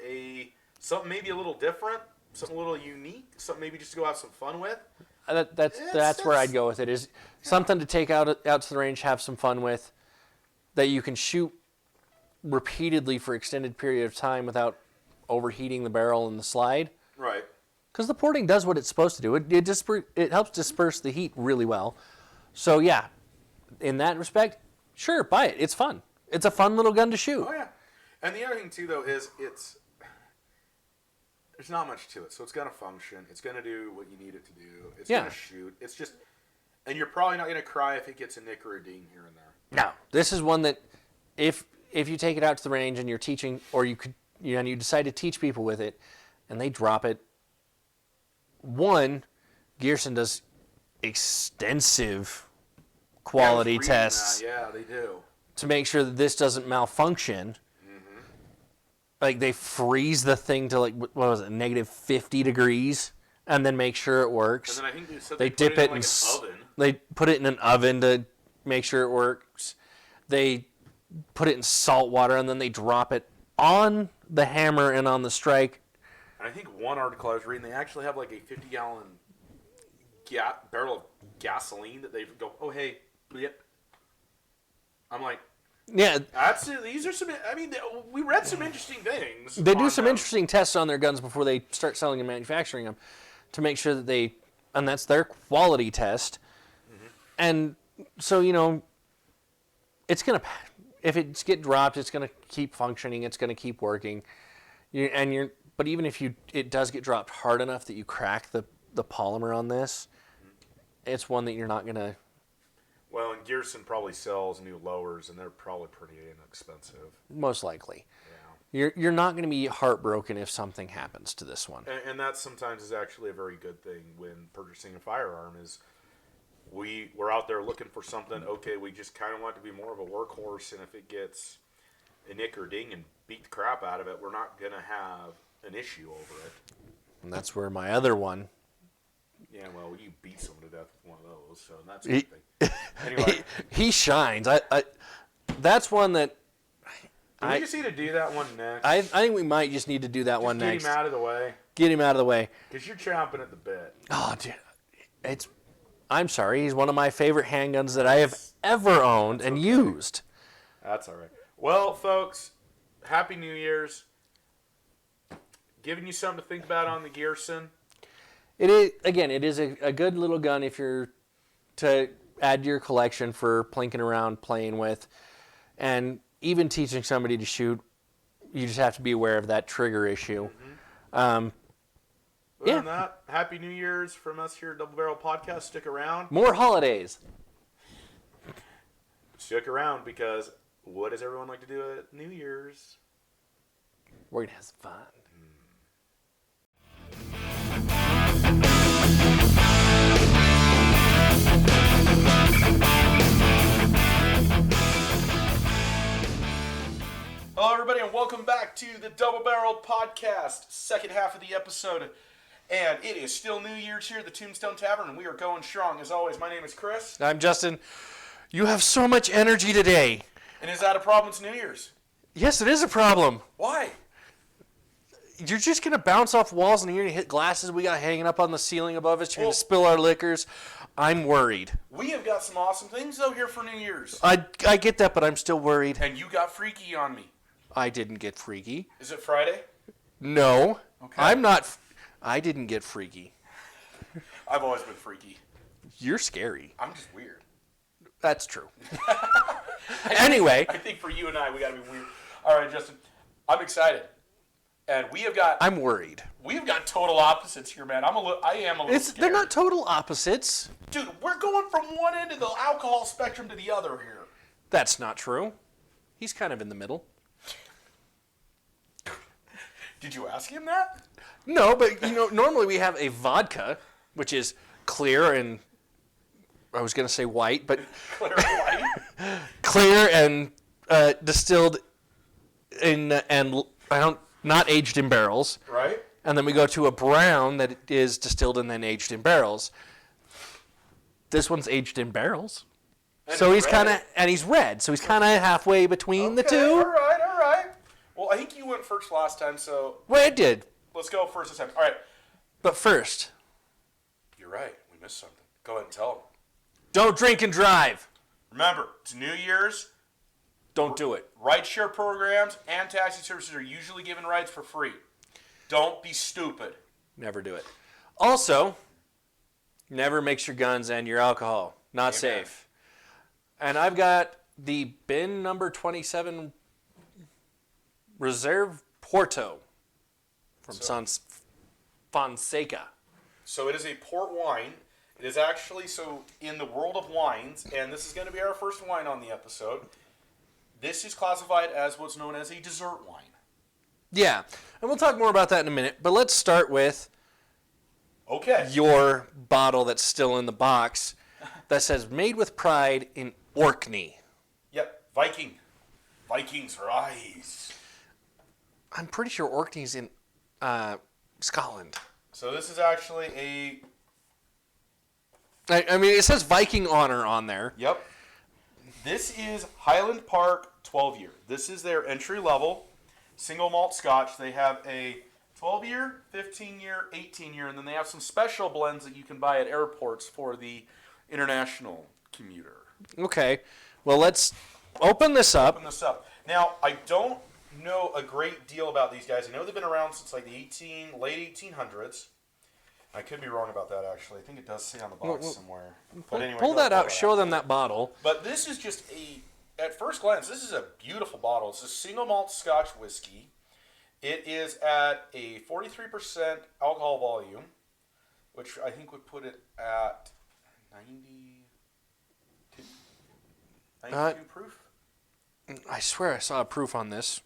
something maybe a little different, something a little unique, something maybe just to go have some fun with. That's where I'd go with it. Is something to take out to the range, have some fun with, that you can shoot repeatedly for extended period of time without overheating the barrel and the slide. Right. Because the porting does what it's supposed to do. It helps disperse the heat really well. So yeah, in that respect, sure, buy it. It's fun. It's a fun little gun to shoot. Oh yeah. And the other thing too, though, is there's not much to it. So it's gonna function. It's gonna do what you need it to do. It's gonna shoot. It's just And you're probably not going to cry if it gets a nick or a ding here and there. No, this is one that if you take it out to the range and you're teaching, or you decide to teach people with it, and they drop it. One, Gearson does extensive quality tests. Yeah, they do. To make sure that this doesn't malfunction. Mm-hmm. Like they freeze the thing to like what was it, -50 degrees, and then make sure it works. And then I think they dip it in an oven. They put it in an oven to make sure it works. They put it in salt water, and then they drop it on the hammer and on the strike. And I think one article I was reading, they actually have like a 50-gallon barrel of gasoline that they go, oh hey, blip. I'm like, yeah, these are some. I mean, we read some interesting things. They do some interesting tests on their guns before they start selling and manufacturing them, to make sure that and that's their quality test. Mm-hmm. And so it's gonna, if it gets dropped, it's gonna keep functioning. It's gonna keep working. But even if it does get dropped hard enough that you crack the polymer on this, mm-hmm. It's one that you're not gonna. Well, and Gearson probably sells new lowers, and they're probably pretty inexpensive. Most likely. Yeah. You're not going to be heartbroken if something happens to this one. And that sometimes is actually a very good thing when purchasing a firearm is we're out there looking for something, okay, we just kind of want it to be more of a workhorse, and if it gets a nick or ding and beat the crap out of it, we're not going to have an issue over it. And that's where my other one. Yeah, well, you beat someone to death with one of those, so that's a good thing. Anyway. He shines. That's one that... Do we just need to do that one next? I think we might just need to do that one next. Get him out of the way. Get him out of the way. Because you're chomping at the bit. Oh, dude. I'm sorry. He's one of my favorite handguns that I have ever owned and used. That's all right. Well, folks, Happy New Year's. Giving you something to think about on the Gearson. It is a good little gun if you're to add to your collection for plinking around, playing with, and even teaching somebody to shoot. You just have to be aware of that trigger issue. Mm-hmm. Other than that, Happy New Year's from us here at Double Barrel Podcast. Stick around. More holidays. Stick around because what does everyone like to do at New Year's? We're going to have some fun. Hello, everybody, and welcome back to the Double Barrel Podcast, second half of the episode. And it is still New Year's here at the Tombstone Tavern, and we are going strong. As always, my name is Chris. I'm Justin. You have so much energy today. And is that a problem? It's New Year's. Yes, it is a problem. Why? You're just going to bounce off walls, and you're going to hit glasses we got hanging up on the ceiling above us. You're going to spill our liquors. I'm worried. We have got some awesome things, though, here for New Year's. I get that, but I'm still worried. And you got freaky on me. I didn't get freaky. Is it Friday? No. Okay. I'm not. I didn't get freaky. I've always been freaky. You're scary. I'm just weird. That's true. Anyway. I think for you and I, we got to be weird. All right, Justin. I'm excited. And we have got... I'm worried. We've got total opposites here, man. I am a little scared. They're not total opposites. Dude, we're going from one end of the alcohol spectrum to the other here. That's not true. He's kind of in the middle. Did you ask him that? No, but normally we have a vodka, which is clear and I was going to say white, but clear and white. Clear and distilled in and not aged in barrels. Right. And then we go to a brown that is distilled and then aged in barrels. This one's aged in barrels. And so he's he's red, so he's kind of halfway between the two. All right. Well, I think you went first last time, so... Well, I did. Let's go first this time. All right. But first... You're right. We missed something. Go ahead and tell them. Don't drink and drive. Remember, it's New Year's. Don't do it. Ride-share programs and taxi services are usually giving rides for free. Don't be stupid. Never do it. Also, never mix your guns and your alcohol. Not safe. And I've got the bin number 27 Reserve Porto from Fonseca. So it is a port wine, It is actually, so in the world of wines, and this is going to be our first wine on the episode, this is classified as what's known as a dessert wine. Yeah, and we'll talk more about that in a minute. But let's start with your bottle that's still in the box that says "Made with Pride in Orkney." Yep, Viking. Vikings rise. I'm pretty sure Orkney's in Scotland. So this is actually a... I mean, it says Viking Honor on there. Yep. This is Highland Park 12-year. This is their entry-level single malt Scotch. They have a 12-year, 15-year, 18-year, and then they have some special blends that you can buy at airports for the international commuter. Okay. Well, let's open this up. Now, I don't know a great deal about these guys. I know they've been around since like the late 1800s. I could be wrong about that, actually. I think it does say on the box somewhere. But anyway, pull that out. Show them that bottle. But this is just at first glance, this is a beautiful bottle. It's a single malt Scotch whiskey. It is at a 43% alcohol volume, which I think would put it at 92 proof. I swear I saw a proof on this.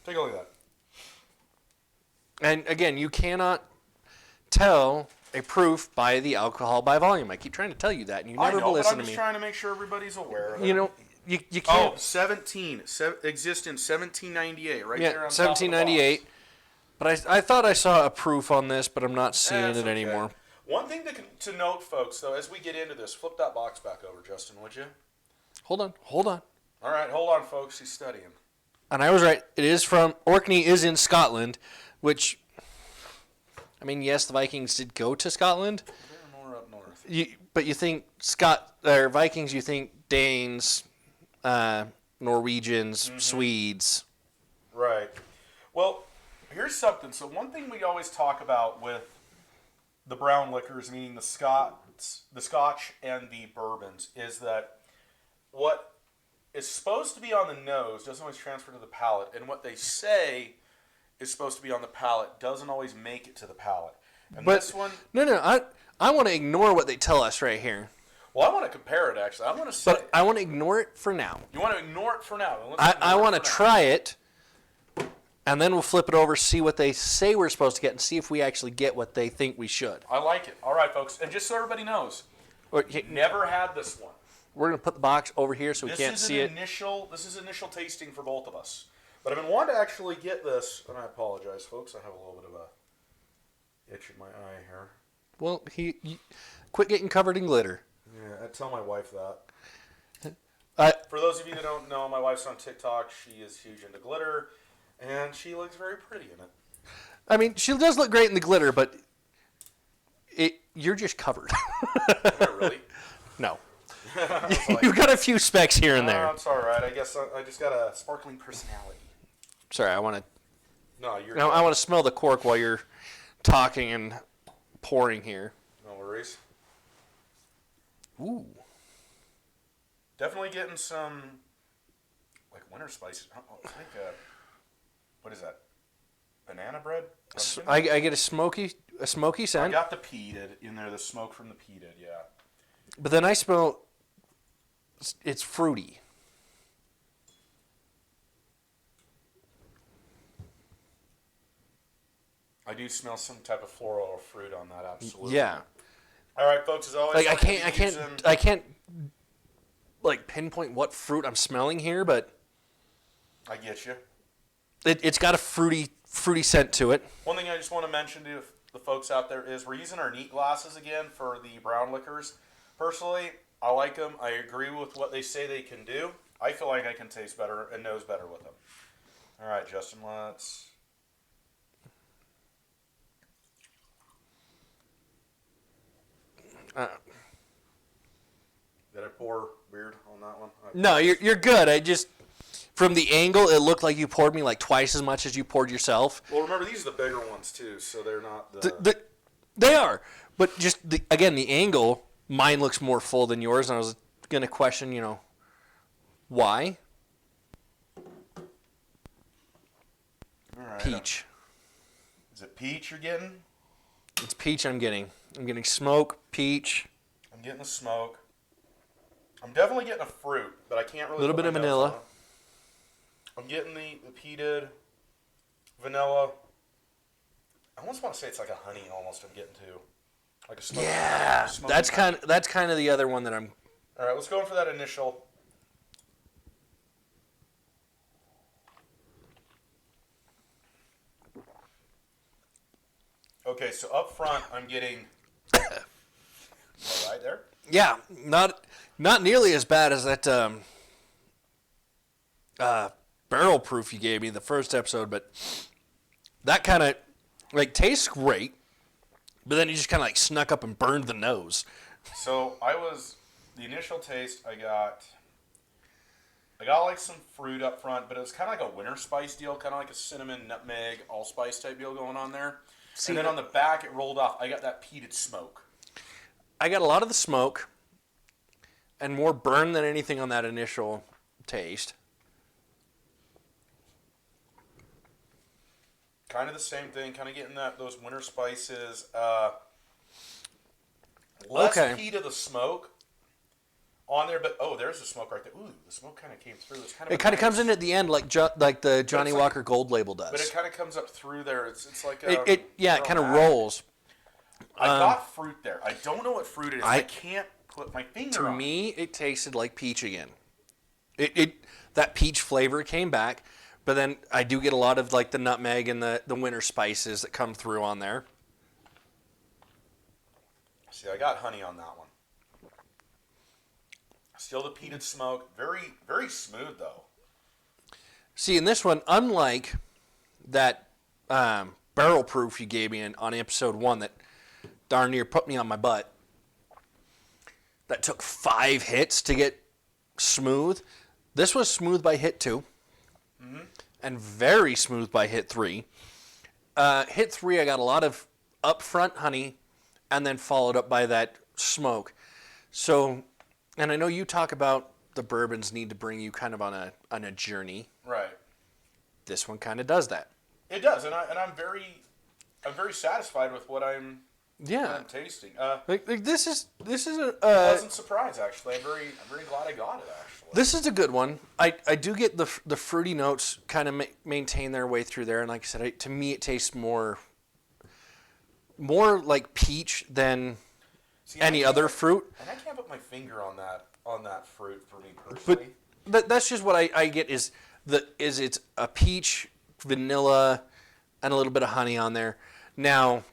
Take a look at that. And again, you cannot tell a proof by the alcohol by volume. I keep trying to tell you that, and you never listen to me. I'm just trying to make sure everybody's aware of it. You know, you can't. Oh, 17. Exists in 1798, right Yeah, there on 1798. Top of the But I thought I saw a proof on this, but I'm not seeing it anymore. One thing to note, folks, though, as we get into this, flip that box back over, Justin, would you? Hold on. All right, hold on, folks. He's studying. And I was right. It is from Orkney is in Scotland, which, I mean, yes, the Vikings did go to Scotland. They're more up north. But you think Vikings, you think Danes, Norwegians, Swedes. Right. Well, here's something. So one thing we always talk about with the brown liquors, meaning the Scotch and the bourbons, is that what is supposed to be on the nose doesn't always transfer to the palate, and what they say is supposed to be on the palate doesn't always make it to the palate. And But this one... No, I want to ignore what they tell us right here. Well, I want to compare it, actually. I want to say... But I want to ignore it for now. You want to ignore it for now? I want to try it, and then we'll flip it over, see what they say we're supposed to get, and see if we actually get what they think we should. I like it. All right, folks. And just so everybody knows, never had this one. We're going to put the box over here so we can't see it. This is initial tasting for both of us. But I've been wanting to actually get this, and I apologize, folks. I have a little bit of a itch in my eye here. Well, quit getting covered in glitter. Yeah, I tell my wife that. For those of you that don't know, my wife's on TikTok. She is huge into glitter, and she looks very pretty in it. I mean, she does look great in the glitter, but you're just covered. Not really. No. You've got a few specks here and there. It's all right. I guess I just got a sparkling personality. Sorry, I want to. No, I want to smell the cork while you're talking and pouring here. No worries. Ooh. Definitely getting some like winter spices. I think what is that? Banana bread? I get a smoky scent. I got the peated in there. The smoke from the peated, yeah. But then I smell. It's fruity. I do smell some type of floral or fruit on that, absolutely. Yeah. All right, folks. As always, like I can't like pinpoint what fruit I'm smelling here, but I get you. It's got a fruity scent to it. One thing I just want to mention to the folks out there is we're using our neat glasses again for the brown liquors. Personally, I like them. I agree with what they say they can do. I feel like I can taste better and nose better with them. All right, Justin, let's... Did I pour weird on that one? No, you're good. I just... From the angle, it looked like you poured me like twice as much as you poured yourself. Well, remember, these are the bigger ones, too, so they're not they are. But just, again, the angle, mine looks more full than yours, and I was going to question, why? All right. Peach. Is it peach you're getting? It's peach I'm getting. I'm getting smoke, peach, I'm getting the smoke. I'm definitely getting a fruit, but I can't really. a little bit of vanilla. I'm getting the peated vanilla. I almost want to say it's like a honey. Almost, I'm getting to like a smoky Yeah, honey, that's kind of the other one that I'm. All right, let's go in for that initial. Okay, so up front, I'm getting. All right, there. Yeah, not nearly as bad as that barrel proof you gave me the first episode, but that kind of like tastes great, but then you just kind of like snuck up and burned the nose. So the initial taste I got like some fruit up front, but it was kind of like a winter spice deal, kind of like a cinnamon, nutmeg, allspice type deal going on there. And then on the back, it rolled off. I got that peated smoke. I got a lot of the smoke and more burn than anything on that initial taste. Kind of the same thing, kind of getting those winter spices. Less heat of the smoke on there, but there's the smoke right there. Ooh, the smoke kind of came through. It kind of comes in at the end like the Johnny Walker Gold label does. But it kind of comes up through there. It's like it kind of rolls. I got fruit there. I don't know what fruit it is. I can't put my finger on it. To me, it tasted like peach again. That peach flavor came back, but then I do get a lot of like the nutmeg and the winter spices that come through on there. See, I got honey on that one. Still the peated smoke. Very, very smooth, though. See, in this one, unlike that barrel proof you gave me on episode 1 that darn near put me on my butt, that took 5 hits to get smooth, this was smooth by hit 2, and very smooth by hit 3. Hit 3, I got a lot of upfront honey, and then followed up by that smoke. So, and I know you talk about the bourbons need to bring you kind of on a journey. Right. This one kind of does that. It does, and I'm very satisfied with what I'm tasting. Like this is a pleasant surprise, actually. I'm very glad I got it, actually. This is a good one. I do get the fruity notes kind of maintain their way through there, and like I said, to me it tastes more like peach than any other fruit. And I can't put my finger on that fruit for me personally. But that's just what I get is it's a peach, vanilla, and a little bit of honey on there. Now,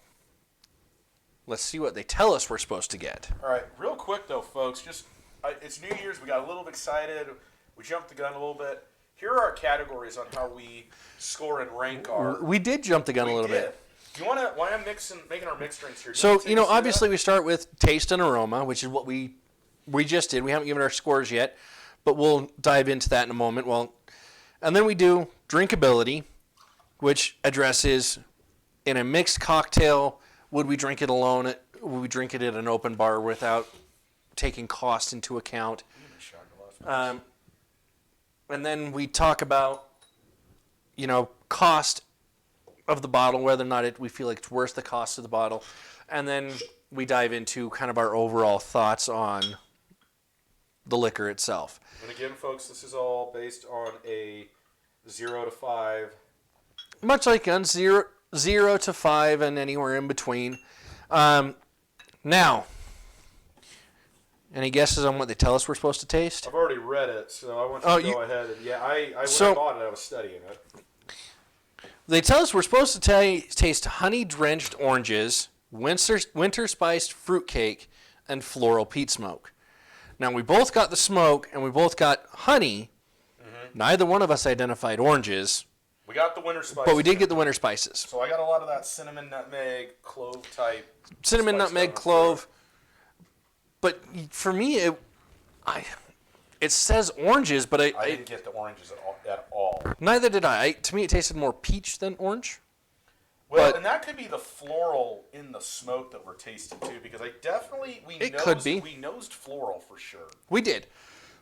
let's see what they tell us we're supposed to get. All right, real quick though, folks. It's New Year's. We got a little excited. We jumped the gun a little bit. Here are our categories on how we score and rank our. We did jump the gun a little bit. Do you want to? Why I'm making our mixed drinks here? So obviously we start with taste and aroma, which is what we just did. We haven't given our scores yet, but we'll dive into that in a moment. And then we do drinkability, which addresses in a mixed cocktail, would we drink it alone? Would we drink it at an open bar without taking cost into account? And then we talk about, cost of the bottle, whether or not we feel like it's worth the cost of the bottle. And then we dive into kind of our overall thoughts on the liquor itself. And again, folks, this is all based on a 0 to 5. Much like on 0 to 5 and anywhere in between. Now, any guesses on what they tell us we're supposed to taste? I've already read it, so I want you to go ahead. And I when I bought it, I was studying it. They tell us we're supposed to taste honey-drenched oranges, winter-spiced fruitcake, and floral peat smoke. Now, we both got the smoke, and we both got honey. Mm-hmm. Neither one of us identified oranges. We got the winter spices. But we did get the winter spices. So I got a lot of that cinnamon, nutmeg, clove type. Cinnamon, nutmeg, clove. But for me, it says oranges, but I didn't get the oranges at all. Neither did I. To me, it tasted more peach than orange. Well, and that could be the floral in the smoke that we're tasting too, because we nosed floral for sure. We did.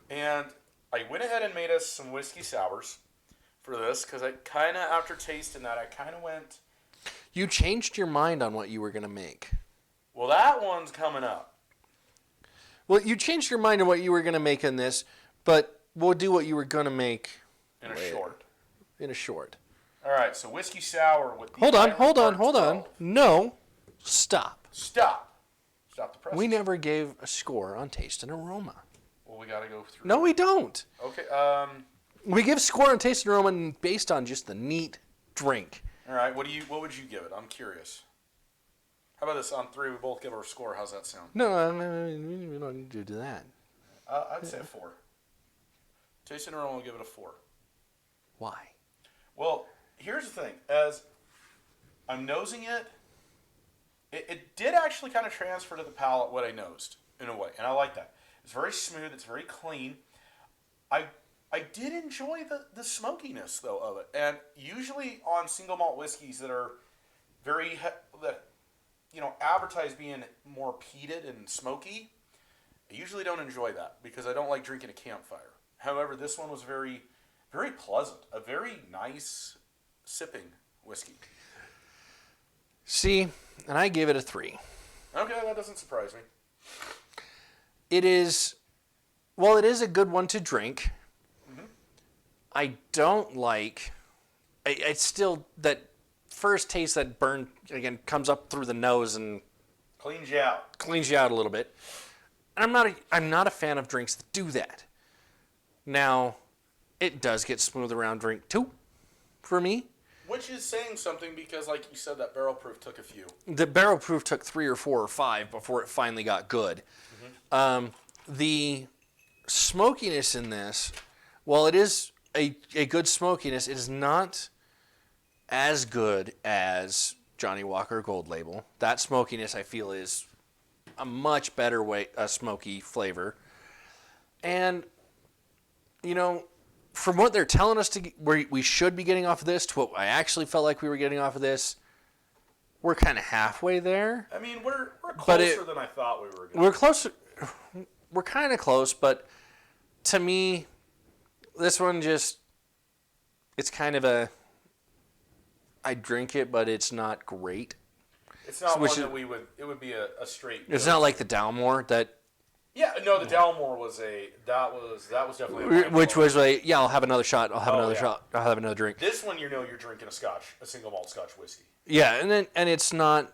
And I went ahead and made us some whiskey sours for this, because I kind of, after tasting that, I kind of went... You changed your mind on what you were going to make. Well, that one's coming up. Well, you changed your mind on what you were going to make in this, but we'll do what you were going to make In a short. In a short. All right, so whiskey sour with the Hold on. Island Park 12. No. Stop. Stop the press. We never gave a score on taste and aroma. Well, we got to go through. No, we don't. Okay. We give score on taste and aroma based on just the neat drink. All right. What would you give it? I'm curious. How about this? On 3, we both give our score. How's that sound? No, we don't need to do that. I'd say a 4. Taste and aroma, will give it a 4. Why? Well, here's the thing. As I'm nosing it did actually kind of transfer to the palate what I nosed in a way, and I like that. It's very smooth. It's very clean. I did enjoy the smokiness though of it, and usually on single malt whiskeys that are advertise being more peated and smoky, I usually don't enjoy that because I don't like drinking a campfire. However, this one was very, very pleasant, a very nice sipping whiskey. See, and I gave it a 3. Okay, that doesn't surprise me. It is a good one to drink. Mm-hmm. I don't like, it's still that first taste that burn, again, comes up through the nose and Cleans you out a little bit. And I'm not a fan of drinks that do that. Now, it does get smooth around drink too, for me. Which is saying something because, like you said, that barrel proof took a few. The barrel proof took 3 or 4 or 5 before it finally got good. Mm-hmm. The smokiness in this, while it is a good smokiness, it is not as good as Johnny Walker Gold Label. That smokiness, I feel, is a much better smoky flavor. And, from what they're telling us we should be getting off of this to what I actually felt like we were getting off of this, we're kind of halfway there. I mean, we're closer than I thought we were. We're closer. We're kind of close, but to me, this one just, it's kind of I drink it, but it's not great. It's not one that it would be a straight. It's not like the Dalmore that. Yeah, no, the Dalmore was that was definitely. Which was I'll have another shot. I'll have another shot. I'll have another drink. This one, you're drinking a single malt Scotch whiskey. Yeah, and it's not,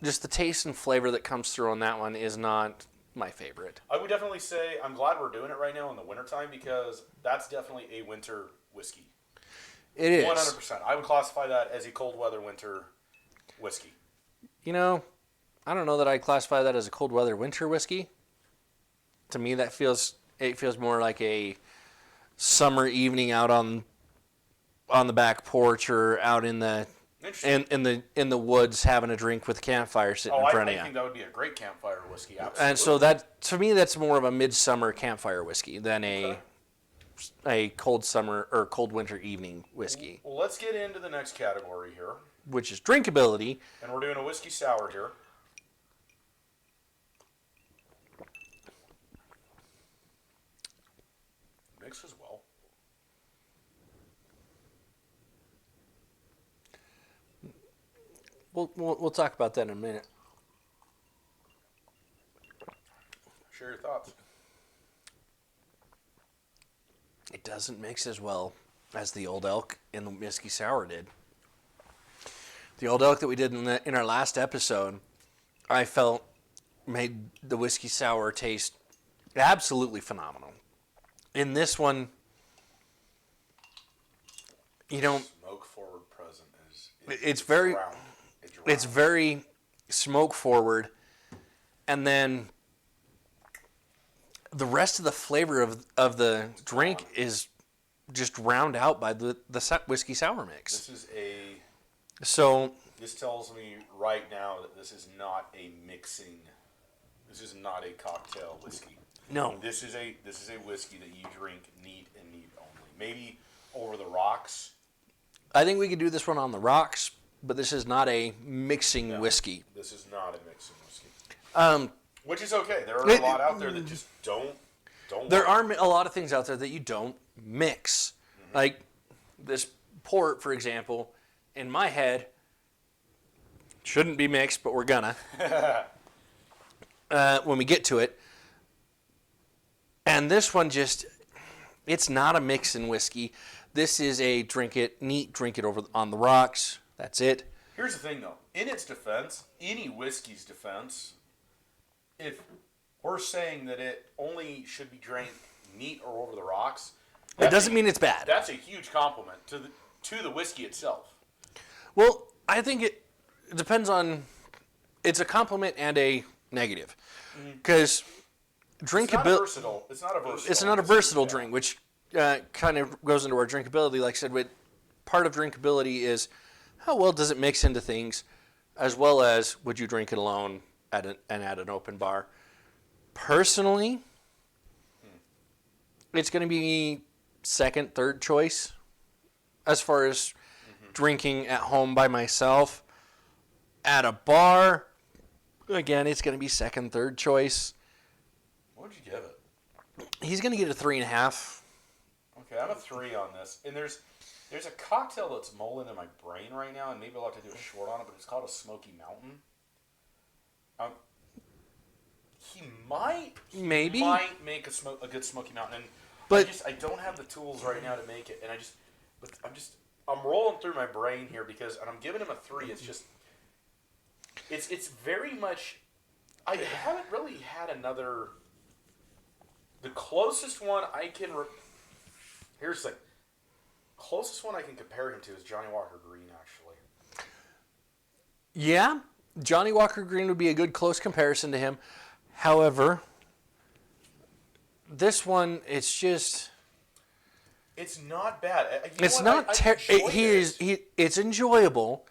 just the taste and flavor that comes through on that one is not my favorite. I would definitely say I'm glad we're doing it right now in the wintertime because that's definitely a winter whiskey. It is. 100%. I would classify that as a cold weather winter whiskey. I don't know that I'd classify that as a cold weather winter whiskey. To me, it feels more like a summer evening out on the back porch or out in the woods having a drink with a campfire sitting in front of you. I think that would be a great campfire whiskey. Absolutely. And so that, to me, that's more of a midsummer campfire whiskey than a cold summer or cold winter evening whiskey. Well, let's get into the next category here, which is drinkability. And we're doing a whiskey sour here. Mixes well. We'll talk about that in a minute. Share your thoughts. It doesn't mix as well as the Old Elk and the whiskey sour did. The Old Elk that we did in our last episode, I felt made the whiskey sour taste absolutely phenomenal. In this one, smoke forward present it's very round. It's very smoke forward, and then the rest of the flavor of the drink is just drowned out by the whiskey sour mix. This tells me right now that this is not a mixing. This is not a cocktail whiskey. No. This is a whiskey that you drink neat and neat only. Maybe over the rocks. I think we could do this one on the rocks, but this is not a mixing whiskey. This is not a mixing whiskey. Which is okay. There are a lot out there that just don't. There are a lot of things out there that you don't mix. Mm-hmm. Like this port, for example, in my head, Shouldn't be mixed, but we're gonna. When we get to it. And this one just, it's not a mix-in whiskey. This is a drink it over on the rocks. That's it. Here's the thing, though. In its defense, any whiskey's defense, if we're saying that it only should be drank neat or over the rocks, It doesn't mean it's bad. That's a huge compliment to the whiskey itself. Well, I think it depends on, it's a compliment and a negative. Because drinkability... It's not a versatile drink, which kind of goes into our drinkability. Like I said, part of drinkability is how well does it mix into things, as well as would you drink it alone at an open bar. Personally, it's going to be second, third choice as far as drinking at home by myself. At a bar, again, it's going to be second, third choice. What would you give it? He's going to get a 3.5. Okay, I'm a 3 on this. And there's a cocktail that's mulling in my brain right now, and maybe I'll have to do a short on it, but it's called a Smoky Mountain. He might make a good Smoky Mountain, but I don't have the tools right now to make it, and I'm rolling through my brain here because, and I'm giving him a 3. It's just, it's very much. I haven't really had another. The closest one I can. Here's the thing. Closest one I can compare him to is Johnny Walker Green, actually. Yeah, Johnny Walker Green would be a good close comparison to him. However, this one, it's just... It's not bad. It's not... It's enjoyable,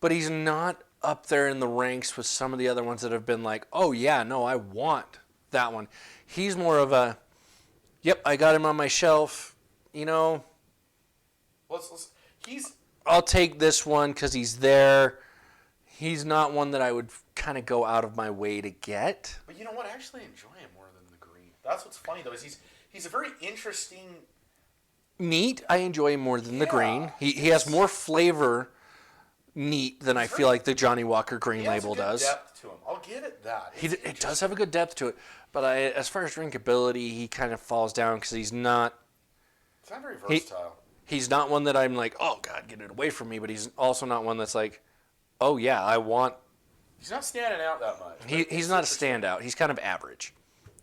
but he's not up there in the ranks with some of the other ones that have been like, oh yeah, no, I want that one. He's more of a, yep, I got him on my shelf, you know. I'll take this one because he's there. He's not one that I would kind of go out of my way to get. But you know what? I actually enjoy him more than the green. That's what's funny, though, is he's a very interesting... Neat, I enjoy him more than the green. He has more flavor neat than I feel like the Johnny Walker Green label does. Depth to him. I'll give it that. It does have a good depth to it. But as far as drinkability, he kind of falls down because he's not... It's not very versatile. He's not one that I'm like, oh, God, get it away from me. But he's also not one that's like, oh, yeah, I want... He's not standing out that much. He's not a standout. He's kind of average,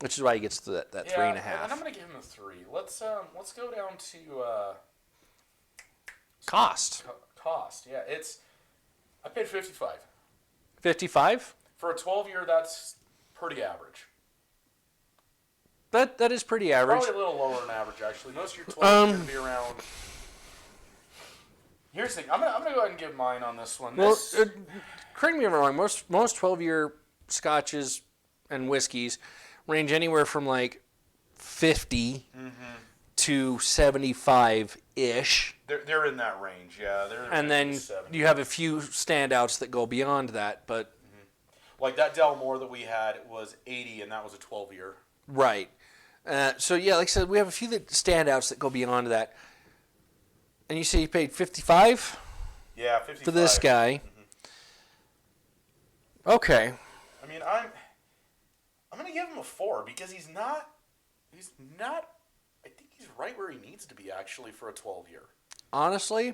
which is why he gets to that 3.5. And I'm going to give him a 3. Let's go down to... Cost. Cost, yeah. I paid $55. 55? For a 12-year, that's pretty average. That is pretty average. Probably a little lower than average, actually. Most of your 12 are going to be around... Here's the thing. I'm gonna go ahead and give mine on this one. Correct me if I'm wrong. Most 12-year scotches and whiskeys range anywhere from like 50 to 75-ish. They're in that range, yeah. And then you have a few standouts that go beyond that, but... Like that Delmore that we had was 80, and that was a 12-year. Right. So, yeah, like I said, we have a few standouts that go beyond that. And you say you paid 55? Yeah, 55. For this guy. Okay. I mean, I'm going to give him a 4 because he's not, I think he's right where he needs to be, actually, for a 12-year. Honestly,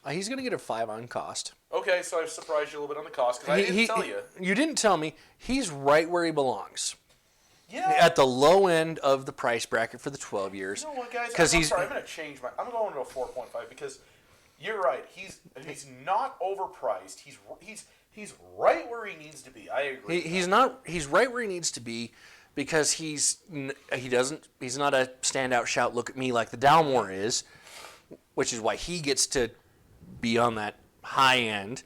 he's going to get a 5 on cost. Okay, so I've surprised you a little bit on the cost because I didn't tell you. You didn't tell me. He's right where he belongs. Yeah. At the low end of the price bracket for the 12 years. You know what, guys? I'm sorry. I'm going to change I'm going to a 4.5 because you're right. He's not overpriced. He's right where he needs to be. I agree. He's right where he needs to be because he's not a standout shout look at me like the Dalmore is, which is why he gets to be on that high end.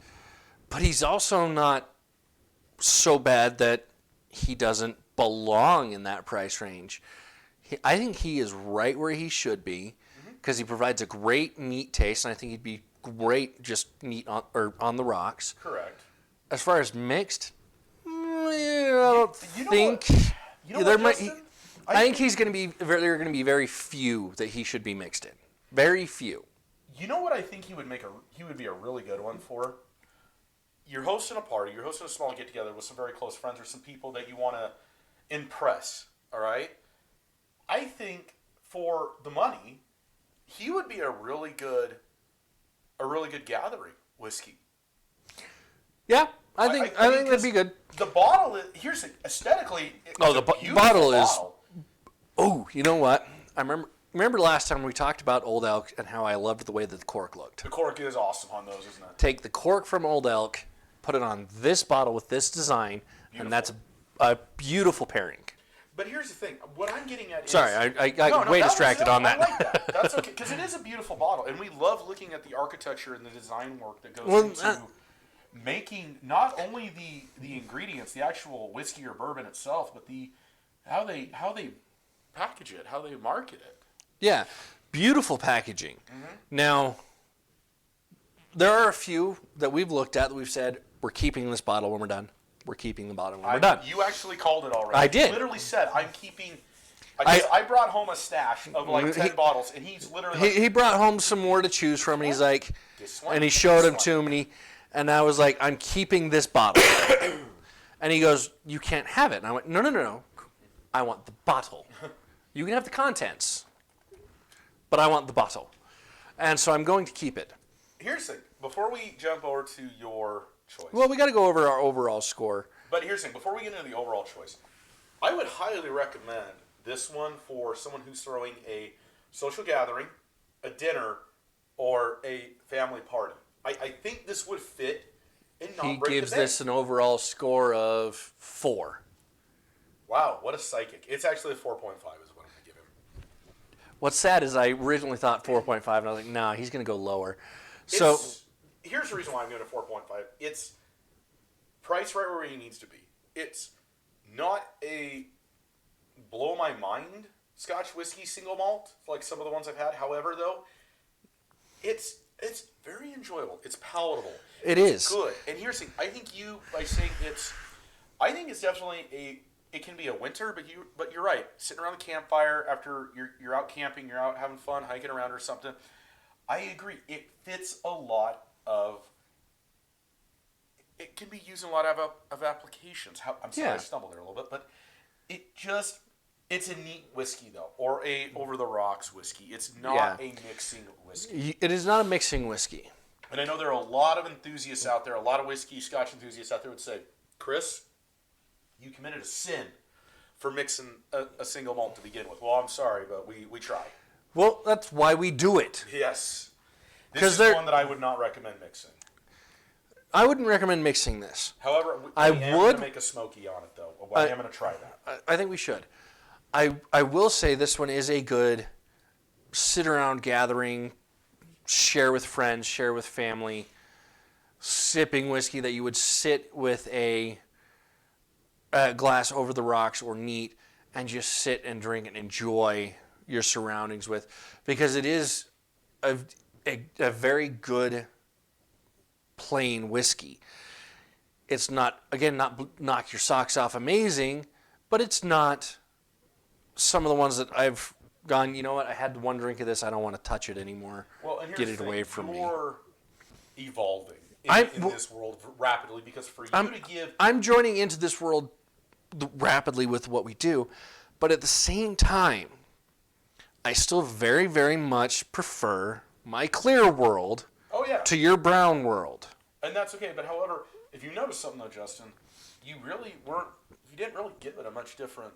But he's also not so bad that he doesn't belong in that price range. I think he is right where he should be because he provides a great neat taste, and I think he'd be great just neat on the rocks. Correct. As far as mixed, I don't think I think he's going to be. There are going to be very few that he should be mixed in. Very few. You know what I think he would be a really good one for? you're hosting a party, you're hosting a small get together with some very close friends or some people that you want to impress. All right, I think for the money, he would be a really good gathering whiskey. Yeah, I think that'd be good. The bottle, here's it, aesthetically. The bottle is. Oh, you know what? I remember last time we talked about Old Elk and how I loved the way that the cork looked. The cork is awesome on those, isn't it? Take the cork from Old Elk, put it on this bottle with this design, and that's a beautiful pairing. But here's the thing. What I'm getting at is... Sorry, I got way distracted on that. I like that. That's okay, because it is a beautiful bottle, and we love looking at the architecture and the design work that goes into making not only the ingredients, the actual whiskey or bourbon itself, but how they package it, how they market it. Yeah, beautiful packaging. Mm-hmm. Now, there are a few that we've looked at that we've said, we're keeping this bottle when we're done. We're keeping the bottle when we're done. You actually called it already. I did. You literally said, I'm keeping... I brought home a stash of like 10 bottles, and he's literally... He brought home some more to choose from, and he's like... And he showed them to him, and I was like, I'm keeping this bottle. And he goes, you can't have it. And I went, no. I want the bottle. You can have the contents, but I want the bottle. And so I'm going to keep it. Here's the thing. Before we jump over to your choice. Well, we got to go over our overall score. But here's the thing. Before we get into the overall choice, I would highly recommend this one for someone who's throwing a social gathering, a dinner, or a family party. I think this would fit and not break the bank. He gives this an overall score of 4. Wow, what a psychic. It's actually a 4.5 is what I'm going to give him. What's sad is I originally thought 4.5, and I was like, nah, he's going to go lower. So here's the reason why I'm going to 4.5. It's priced right where he needs to be. It's not a blow my mind Scotch whiskey single malt like some of the ones I've had. However, though, it's very enjoyable. It's palatable. It's good. And here's the thing. I think by saying I think it's definitely it can be a winter, but you're right. Sitting around the campfire after you're out camping, you're out having fun, hiking around or something. I agree. It fits a lot of. It can be used in a lot of applications. I'm sorry, I stumbled there a little bit, but it's a neat whiskey though, or a over the rocks whiskey. It's not a mixing whiskey. It is not a mixing whiskey. And I know there are a lot of enthusiasts out there, a lot of whiskey, Scotch enthusiasts out there would say, Chris, you committed a sin for mixing a single malt to begin with. Well, I'm sorry, but we try. Well, that's why we do it. Yes. This is one that I would not recommend mixing. I wouldn't recommend mixing this. However, I am going to make a smoky on it, though. I am going to try that. I think we should. I will say this one is a good sit-around gathering, share with friends, share with family, sipping whiskey that you would sit with a glass over the rocks or neat and just sit and drink and enjoy your surroundings with, because it is a very good plain whiskey. It's not knock your socks off amazing, but it's not some of the ones that I've gone, you know what, I had one drink of this, I don't want to touch it anymore. Well, and get it away from me. You're evolving in this world rapidly, because for you to give... I'm joining into this world rapidly with what we do, but at the same time, I still very, very much prefer my clear world to your brown world. And that's okay, but however, if you notice something though, Justin, you didn't really give it a much different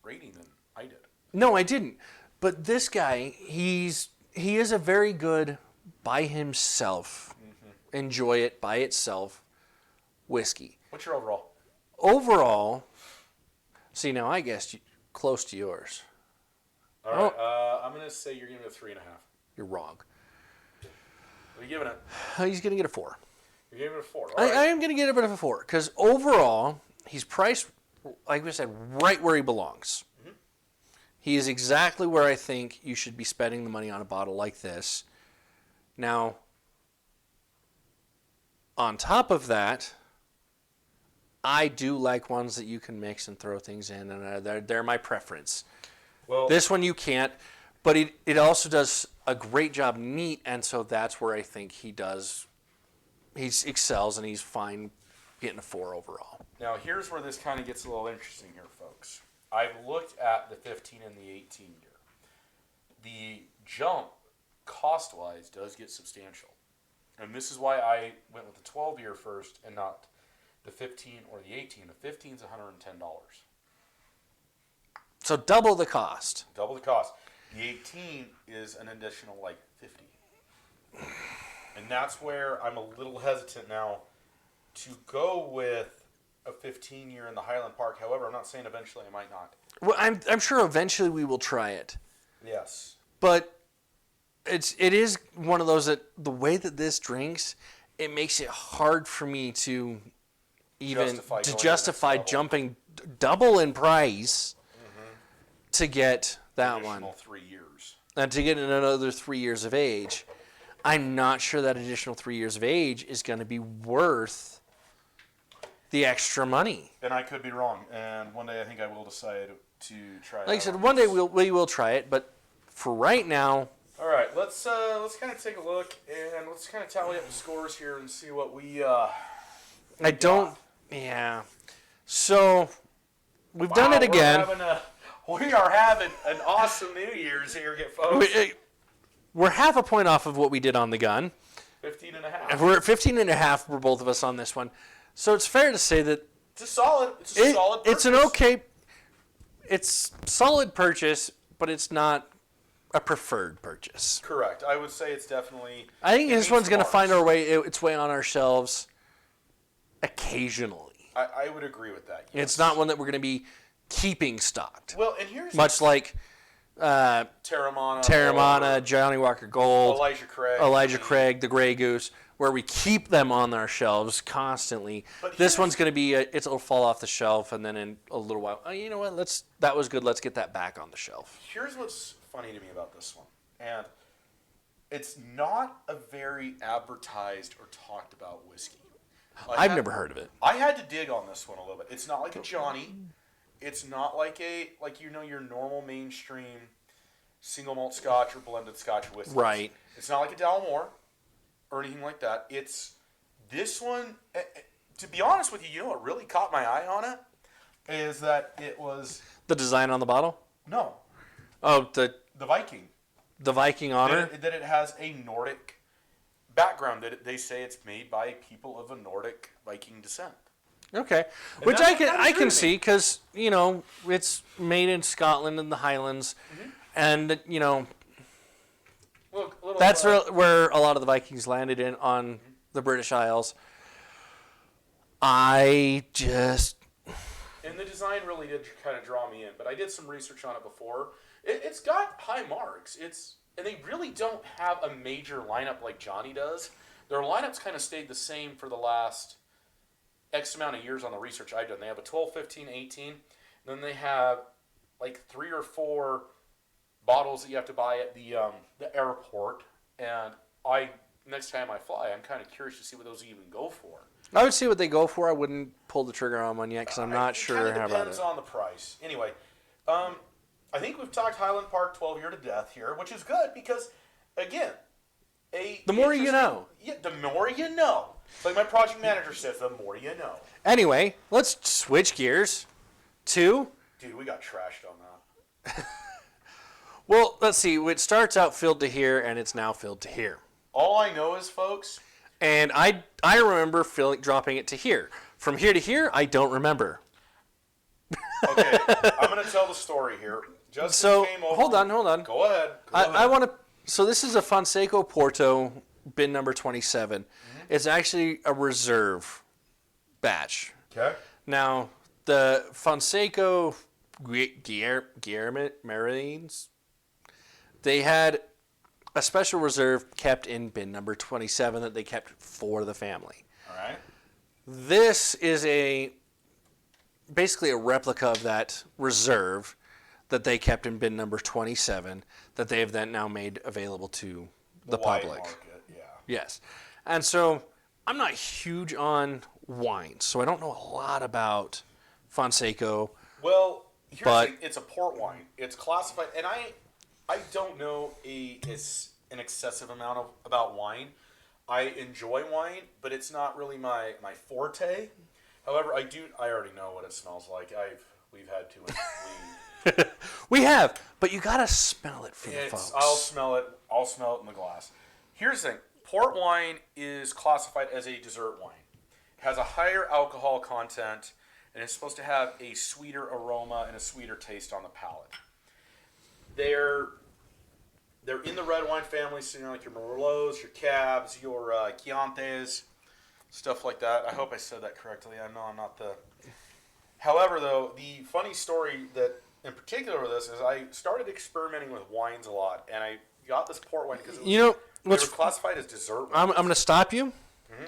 rating than I did. No, I didn't. But this guy, he is a very good by himself, enjoy it by itself whiskey. What's your overall? Overall, see, now I guessed close to yours. All right, I'm going to say you're giving it a 3.5. You're wrong. What are you giving it? He's going to get a 4. You're giving it a 4. I am going to get a bit of a 4, because overall, he's priced, like we said, right where he belongs. Mm-hmm. He is exactly where I think you should be spending the money on a bottle like this. Now, on top of that, I do like ones that you can mix and throw things in, and they're my preference. Well, this one you can't, but it also does a great job neat, and so that's where I think he does he excels and he's fine getting a 4 overall. Now, here's where this kind of gets a little interesting here, folks. I've looked at the 15 and the 18 year. The jump, cost-wise, does get substantial. And this is why I went with the 12 year first and not the 15 or the 18. The 15 is $110. So double the cost. Double the cost. The 18 is an additional like 50. And that's where I'm a little hesitant now to go with a 15 year in the Highland Park. However, I'm not saying eventually I might not. Well, I'm sure eventually we will try it. Yes. But it is one of those that the way that this drinks, it makes it hard for me to even justify jumping double in price to get that additional one. 3 years. And to get another 3 years of age. I'm not sure that additional 3 years of age is going to be worth the extra money. And I could be wrong. And one day I think I will decide to try it. Like I said, one day we will try it, but for right now. All right, let's kind of take a look and let's kind of tally up the scores here and see what we. Yeah. So we've done it again. We are having an awesome New Year's here, folks. We're half a point off of what we did on the gun. 15 and a half. We're at 15 and a half for both of us on this one. So it's fair to say that it's a solid purchase. It's an okay. It's solid purchase, but it's not a preferred purchase. Correct. I would say it's definitely. I think this one's going to find its way on our shelves occasionally. I would agree with that. Yes. It's not one that we're going to be keeping stocked. Well, and here's much like Terramana, Johnny Walker Gold, Elijah Craig, the Grey Goose, where we keep them on our shelves constantly. This one's going to be it'll fall off the shelf, and then in a little while, you know what? That was good. Let's get that back on the shelf. Here's what's funny to me about this one, and it's not a very advertised or talked about whiskey. I've never heard of it. I had to dig on this one a little bit. It's not like a Johnny. It's not like your normal mainstream single malt Scotch or blended Scotch whiskey. Right. It's not like a Dalmore or anything like that. It's this one. To be honest with you, you know what really caught my eye on it is that it was the design on the bottle. No. Oh, the Viking. The Viking honor. That it has a Nordic background. That they say it's made by people of a Nordic Viking descent. Okay, which I can see because it's made in Scotland and the Highlands, and that's where a lot of the Vikings landed on the British Isles. And the design really did kind of draw me in, but I did some research on it before. It's got high marks. And they really don't have a major lineup like Johnny does. Their lineups kind of stayed the same for the last X amount of years on the research I've done. They have a 12, 15, 18. Then they have like 3 or 4 bottles that you have to buy at the airport. And next time I fly, I'm kind of curious to see what those even go for. I would see what they go for. I wouldn't pull the trigger on one yet because I'm not sure how about it. It depends on the price. Anyway, I think we've talked Highland Park 12 year to death here, which is good because, again, the more you know. Yeah, the more you know. Like my project manager says, the more you know. Anyway, let's switch gears to... Dude, we got trashed on that. Well, let's see. It starts out filled to here, and it's now filled to here. All I know is, folks... And I remember dropping it to here. From here to here, I don't remember. Okay, I'm going to tell the story here. Justin came over. Hold on. Go ahead. I want to... So this is a Fonseca Porto, bin number 27. It's actually a reserve batch. Okay. Now, the Fonseca Marines, they had a special reserve kept in bin number 27 that they kept for the family. All right. This is basically a replica of that reserve that they kept in bin number 27 that they have then now made available to the public. Market, yeah. Yes. And so I'm not huge on wines, so I don't know a lot about Fonseca. Well, here's the thing. It's a port wine. It's classified, and I don't know an excessive amount about wine. I enjoy wine, but it's not really my forte. However, I already know what it smells like. We've had too much weed. We have, but you gotta smell it for the folks. I'll smell it in the glass. Here's the thing. Port wine is classified as a dessert wine. It has a higher alcohol content, and it's supposed to have a sweeter aroma and a sweeter taste on the palate. They're in the red wine family, so like your Merlots, your Cabs, your Chiantis, stuff like that. I hope I said that correctly. I know I'm not the... However, though, the funny story that in particular with this is I started experimenting with wines a lot, and I got this port wine because they were classified as dessert wines. I'm going to stop you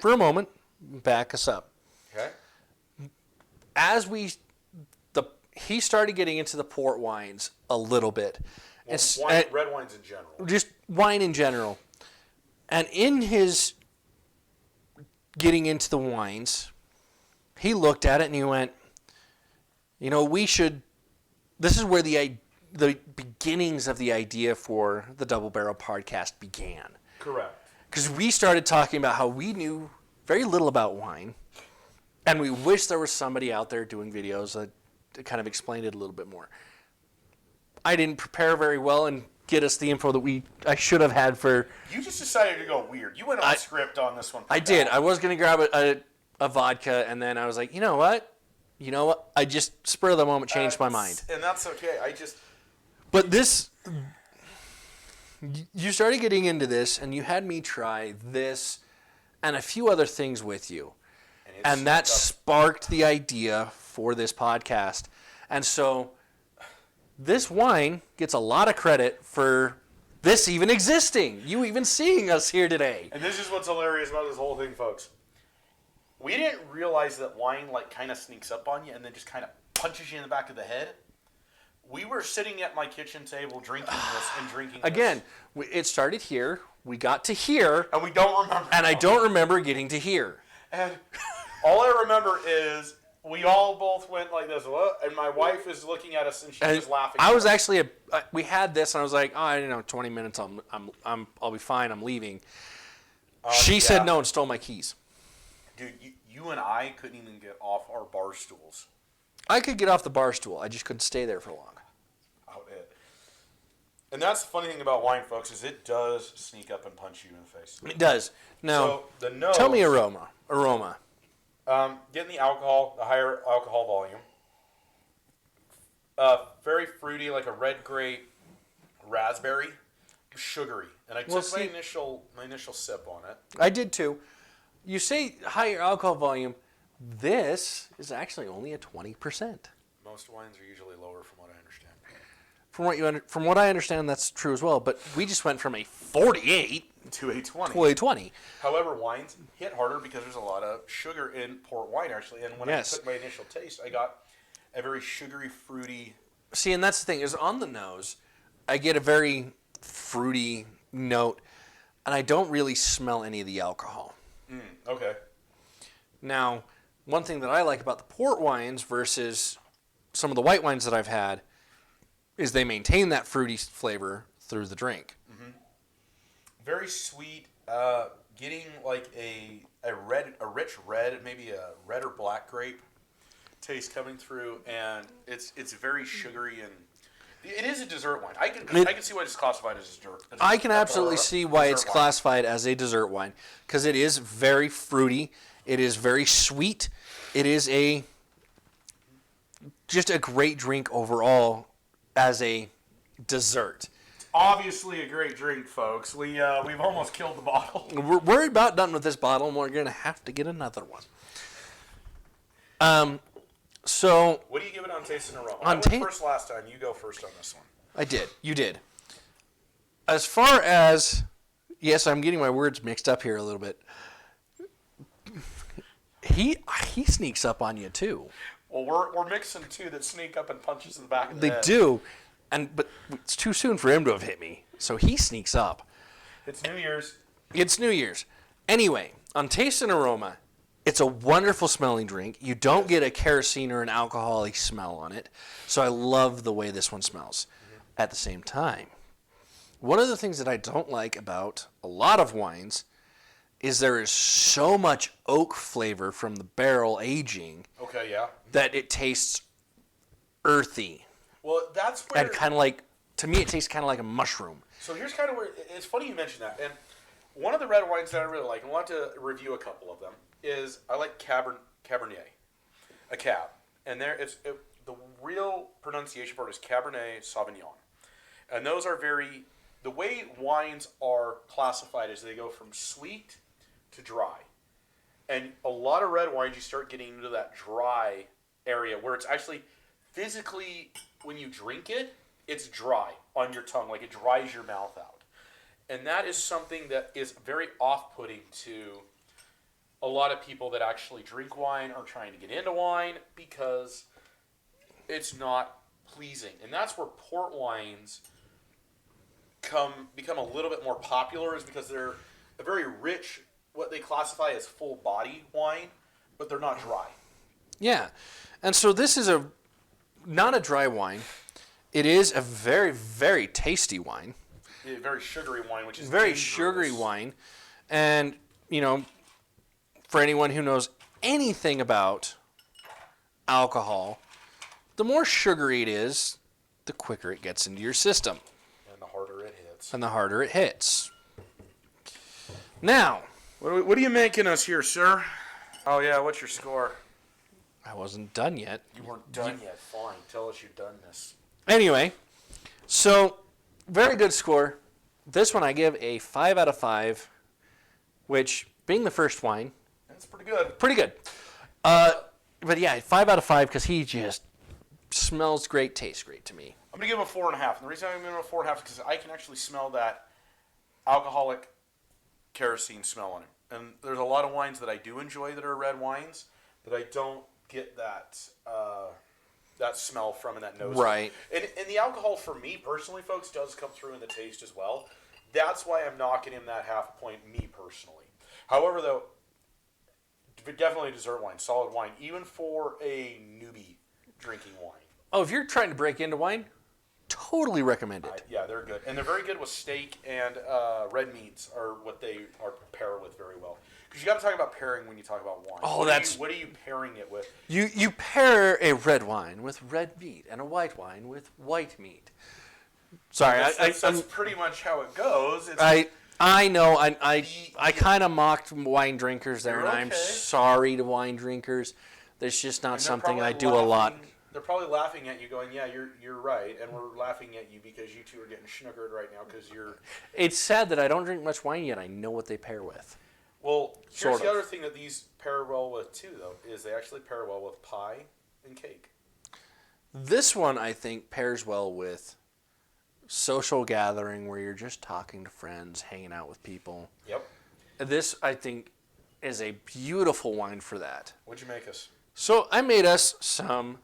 for a moment. Back us up. Okay. As he started getting into the port wines a little bit. Well, red wines in general. Just wine in general. And in his getting into the wines, he looked at it and he went, this is where the beginnings of the idea for the Double Barrel podcast began. Correct. Because we started talking about how we knew very little about wine, and we wish there was somebody out there doing videos that kind of explained it a little bit more. I didn't prepare very well and get us the info that I should have had for... You just decided to go weird. You went on script on this one. I did. I was going to grab a vodka, and then I was like, you know what? I just, spur of the moment, changed my mind. And that's okay. But this... You started getting into this, and you had me try this and a few other things with you. And that sparked the idea for this podcast. And so this wine gets a lot of credit for this even existing. You even seeing us here today. And this is what's hilarious about this whole thing, folks. We didn't realize that wine kind of sneaks up on you and then just kind of punches you in the back of the head. We were sitting at my kitchen table drinking this and drinking this. Again, it started here. We got to here. And we don't remember. And I don't remember getting to here. And all I remember is we all both went like this. And my wife is looking at us and she was laughing. I was actually, we had this and I was like, 20 minutes, I'll be fine. I'm leaving. She said no and stole my keys. Dude, you and I couldn't even get off our bar stools. I could get off the bar stool. I just couldn't stay there for long. And that's the funny thing about wine, folks, is it does sneak up and punch you in the face. It does. Now, tell me aroma. Getting the alcohol, the higher alcohol volume. Very fruity, like a red grape, raspberry, sugary. And I took my initial sip on it. I did too. You say higher alcohol volume. This is actually only a 20%. Most wines are usually lower, from what I understand. From what I understand, that's true as well. But we just went from a 48 to a 20. To a 20. However, wines hit harder because there's a lot of sugar in port wine, actually. And when I took my initial taste, I got a very sugary, fruity... See, and that's the thing, is on the nose, I get a very fruity note, and I don't really smell any of the alcohol. Okay. Now, one thing that I like about the port wines versus some of the white wines that I've had is they maintain that fruity flavor through the drink. Mm-hmm. Very sweet, getting like a rich red, maybe a red or black grape taste coming through, and it's very sugary, and it is a dessert wine. I can see why it's classified as a dessert. I can absolutely see why it's classified as a dessert wine, because it is very fruity. It is very sweet. It is just a great drink overall as a dessert. Obviously a great drink, folks. We've almost killed the bottle. We're about done with this bottle, and we're going to have to get another one. So what do you give it on taste and aroma? I went first last time. You go first on this one. I did. You did. As far as... Yes, I'm getting my words mixed up here a little bit. He sneaks up on you, too. Well, we're mixing two that sneak up and punches in the back of the head. They do, but it's too soon for him to have hit me, so he sneaks up. It's New Year's. It's New Year's. Anyway, on taste and aroma, it's a wonderful smelling drink. You don't get a kerosene or an alcoholic smell on it, so I love the way this one smells. Mm-hmm. At the same time, one of the things that I don't like about a lot of wines is there is so much oak flavor from the barrel aging Okay, yeah. that it tastes earthy. Well, that's where... And kind of like, to me, it tastes kind of like a mushroom. So here's kind of where... It's funny you mentioned that. And one of the red wines that I really like, and I want to review a couple of them, is I like Cabernet. A cab. And the real pronunciation for it is Cabernet Sauvignon. And those are very... The way wines are classified is they go from sweet to dry. And a lot of red wines, you start getting into that dry area where it's actually physically, when you drink it, it's dry on your tongue. Like it dries your mouth out. And that is something that is very off-putting to a lot of people that actually drink wine or trying to get into wine because it's not pleasing. And that's where port wines become a little bit more popular, is because they're a very rich, what they classify as full body wine, but they're not dry. Yeah. And so this is not a dry wine. It is a very, very tasty wine. A very sugary wine, which is very dangerous. sugary wine. And, for anyone who knows anything about alcohol, the more sugary it is, the quicker it gets into your system. And the harder it hits. And the harder it hits. Now, what are you making us here, sir? Oh, yeah, what's your score? I wasn't done yet. You weren't done yet. Fine. Tell us you've done this. Anyway, so very good score. This one I give a 5 out of 5, which, being the first wine, that's pretty good. Pretty good. But yeah, 5 out of 5 because he just smells great, tastes great to me. I'm going to give him a 4.5. And the reason I'm going to give him a 4.5 is because I can actually smell that alcoholic kerosene smell on him. And there's a lot of wines that I do enjoy that are red wines that I don't get that smell from and that nose. Right. And the alcohol, for me personally, folks, does come through in the taste as well. That's why I'm knocking him that half point, me personally. However, though, definitely a dessert wine, solid wine, even for a newbie drinking wine. Oh, if you're trying to break into wine, totally recommend it. Yeah, they're good. And they're very good with steak, and red meats are what they are paired with very well. Because you got to talk about pairing when you talk about wine. Oh, what are you pairing it with? You pair a red wine with red meat and a white wine with white meat. Sorry, that's pretty much how it goes. I know. I kind of mocked wine drinkers there, and okay. I'm sorry to wine drinkers. There's just not something I do a lot. They're probably laughing at you, going, "Yeah, you're right," and we're laughing at you because you two are getting schnookered right now because you're. It's sad that I don't drink much wine yet. I know what they pair with. Well, here's the other thing that these pair well with too, though, is they actually pair well with pie and cake. This one, I think, pairs well with social gathering where you're just talking to friends, hanging out with people. Yep. This, I think, is a beautiful wine for that. What'd you make us? So I made us some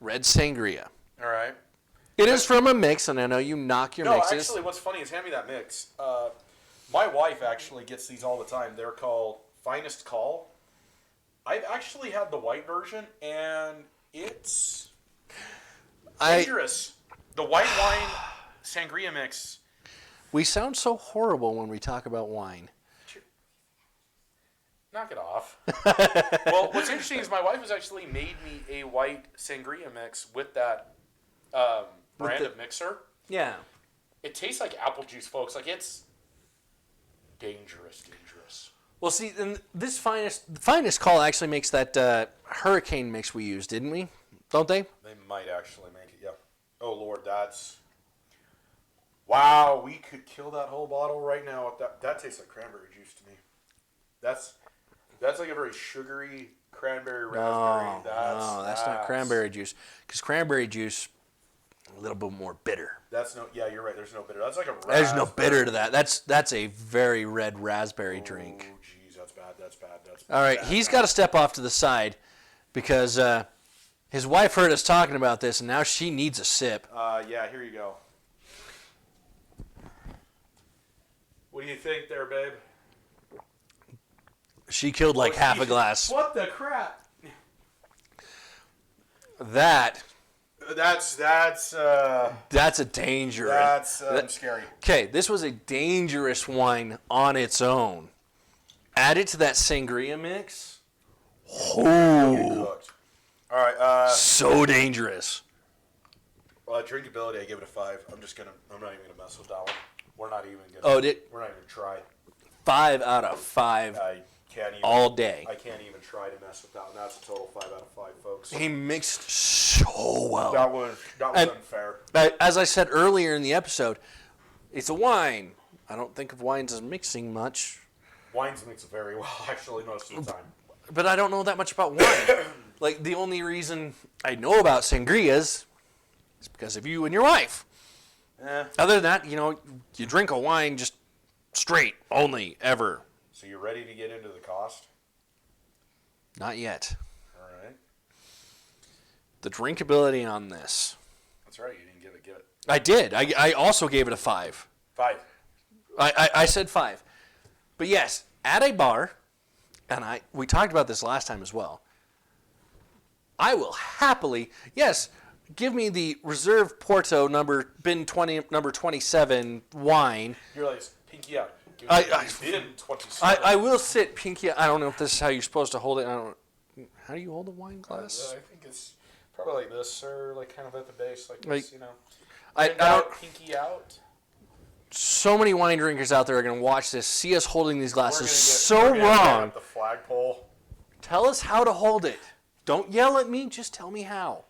red sangria. All right. It is from a mix, and I know you knock your mixes. No, actually, what's funny is hand me that mix. My wife actually gets these all the time. They're called Finest Call. I've actually had the white version, and it's dangerous. The white wine sangria mix. We sound so horrible when we talk about wine. Knock it off. Well, what's interesting is my wife has actually made me a white sangria mix with that brand of mixer. Yeah. It tastes like apple juice, folks. Like, it's dangerous. Well, see, and this finest call actually makes that hurricane mix we used, didn't we? Don't they? They might actually make it, yeah. Oh, Lord, that's... Wow, we could kill that whole bottle right now with that. That tastes like cranberry juice to me. That's like a very sugary cranberry raspberry. No, that's not cranberry juice. Because cranberry juice, a little bit more bitter. Yeah, you're right. There's no bitter. That's like a raspberry. There's no bitter to that. That's a very red raspberry drink. Oh, jeez, that's bad. All right, he's got to step off to the side because his wife heard us talking about this, and now she needs a sip. Yeah, here you go. What do you think there, babe? She killed like half a glass. What the crap? That's a a dangerous. That's scary. Okay, this was a dangerous wine on its own. Add it to that sangria mix. Get cooked. All right. So dangerous. Drinkability, I give it a 5. I'm not even gonna mess with that one. We're not even gonna. We're not even gonna try. 5 out of 5 I can't even. all day. I can't even try to mess with that one. That's a total 5 out of 5, folks. He mixed so well. That was unfair. As I said earlier in the episode, it's a wine. I don't think of wines as mixing much. Wines mix very well, actually, most of the time. But I don't know that much about wine. Like, the only reason I know about sangrias is because of you and your wife. Other than that, you drink a wine just straight, only, ever. So you're ready to get into the cost? Not yet. All right. The drinkability on this. That's right, you didn't give it. I did. I also gave it a 5. 5. I said 5. But yes, at a bar, and we talked about this last time as well, I will happily, yes, give me the Reserve Porto number 27 wine. You're like, pinky out. I 27. I will sit pinky. I don't know if this is how you're supposed to hold it. How do you hold a wine glass? I think it's probably like this, or like kind of at the base, like Like, this, I don't. Pinky out. So many wine drinkers out there are going to watch this, see us holding these glasses We're gonna wrong. get the flagpole. Tell us how to hold it. Don't yell at me. Just tell me how.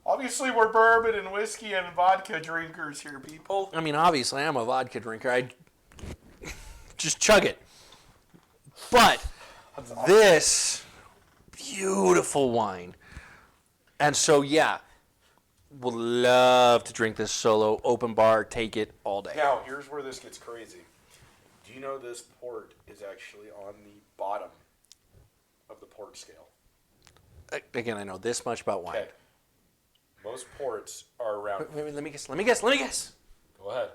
Obviously, we're bourbon and whiskey and vodka drinkers here, people. I mean, obviously, I'm a vodka drinker. I just chug it. But this beautiful wine. And so, yeah, would love to drink this solo, open bar, take it all day. Now, here's where this gets crazy. Do you know this port is actually on the bottom of the port scale? Again, I know this much about wine. Okay. Most ports are around. Wait, let me guess. Go ahead.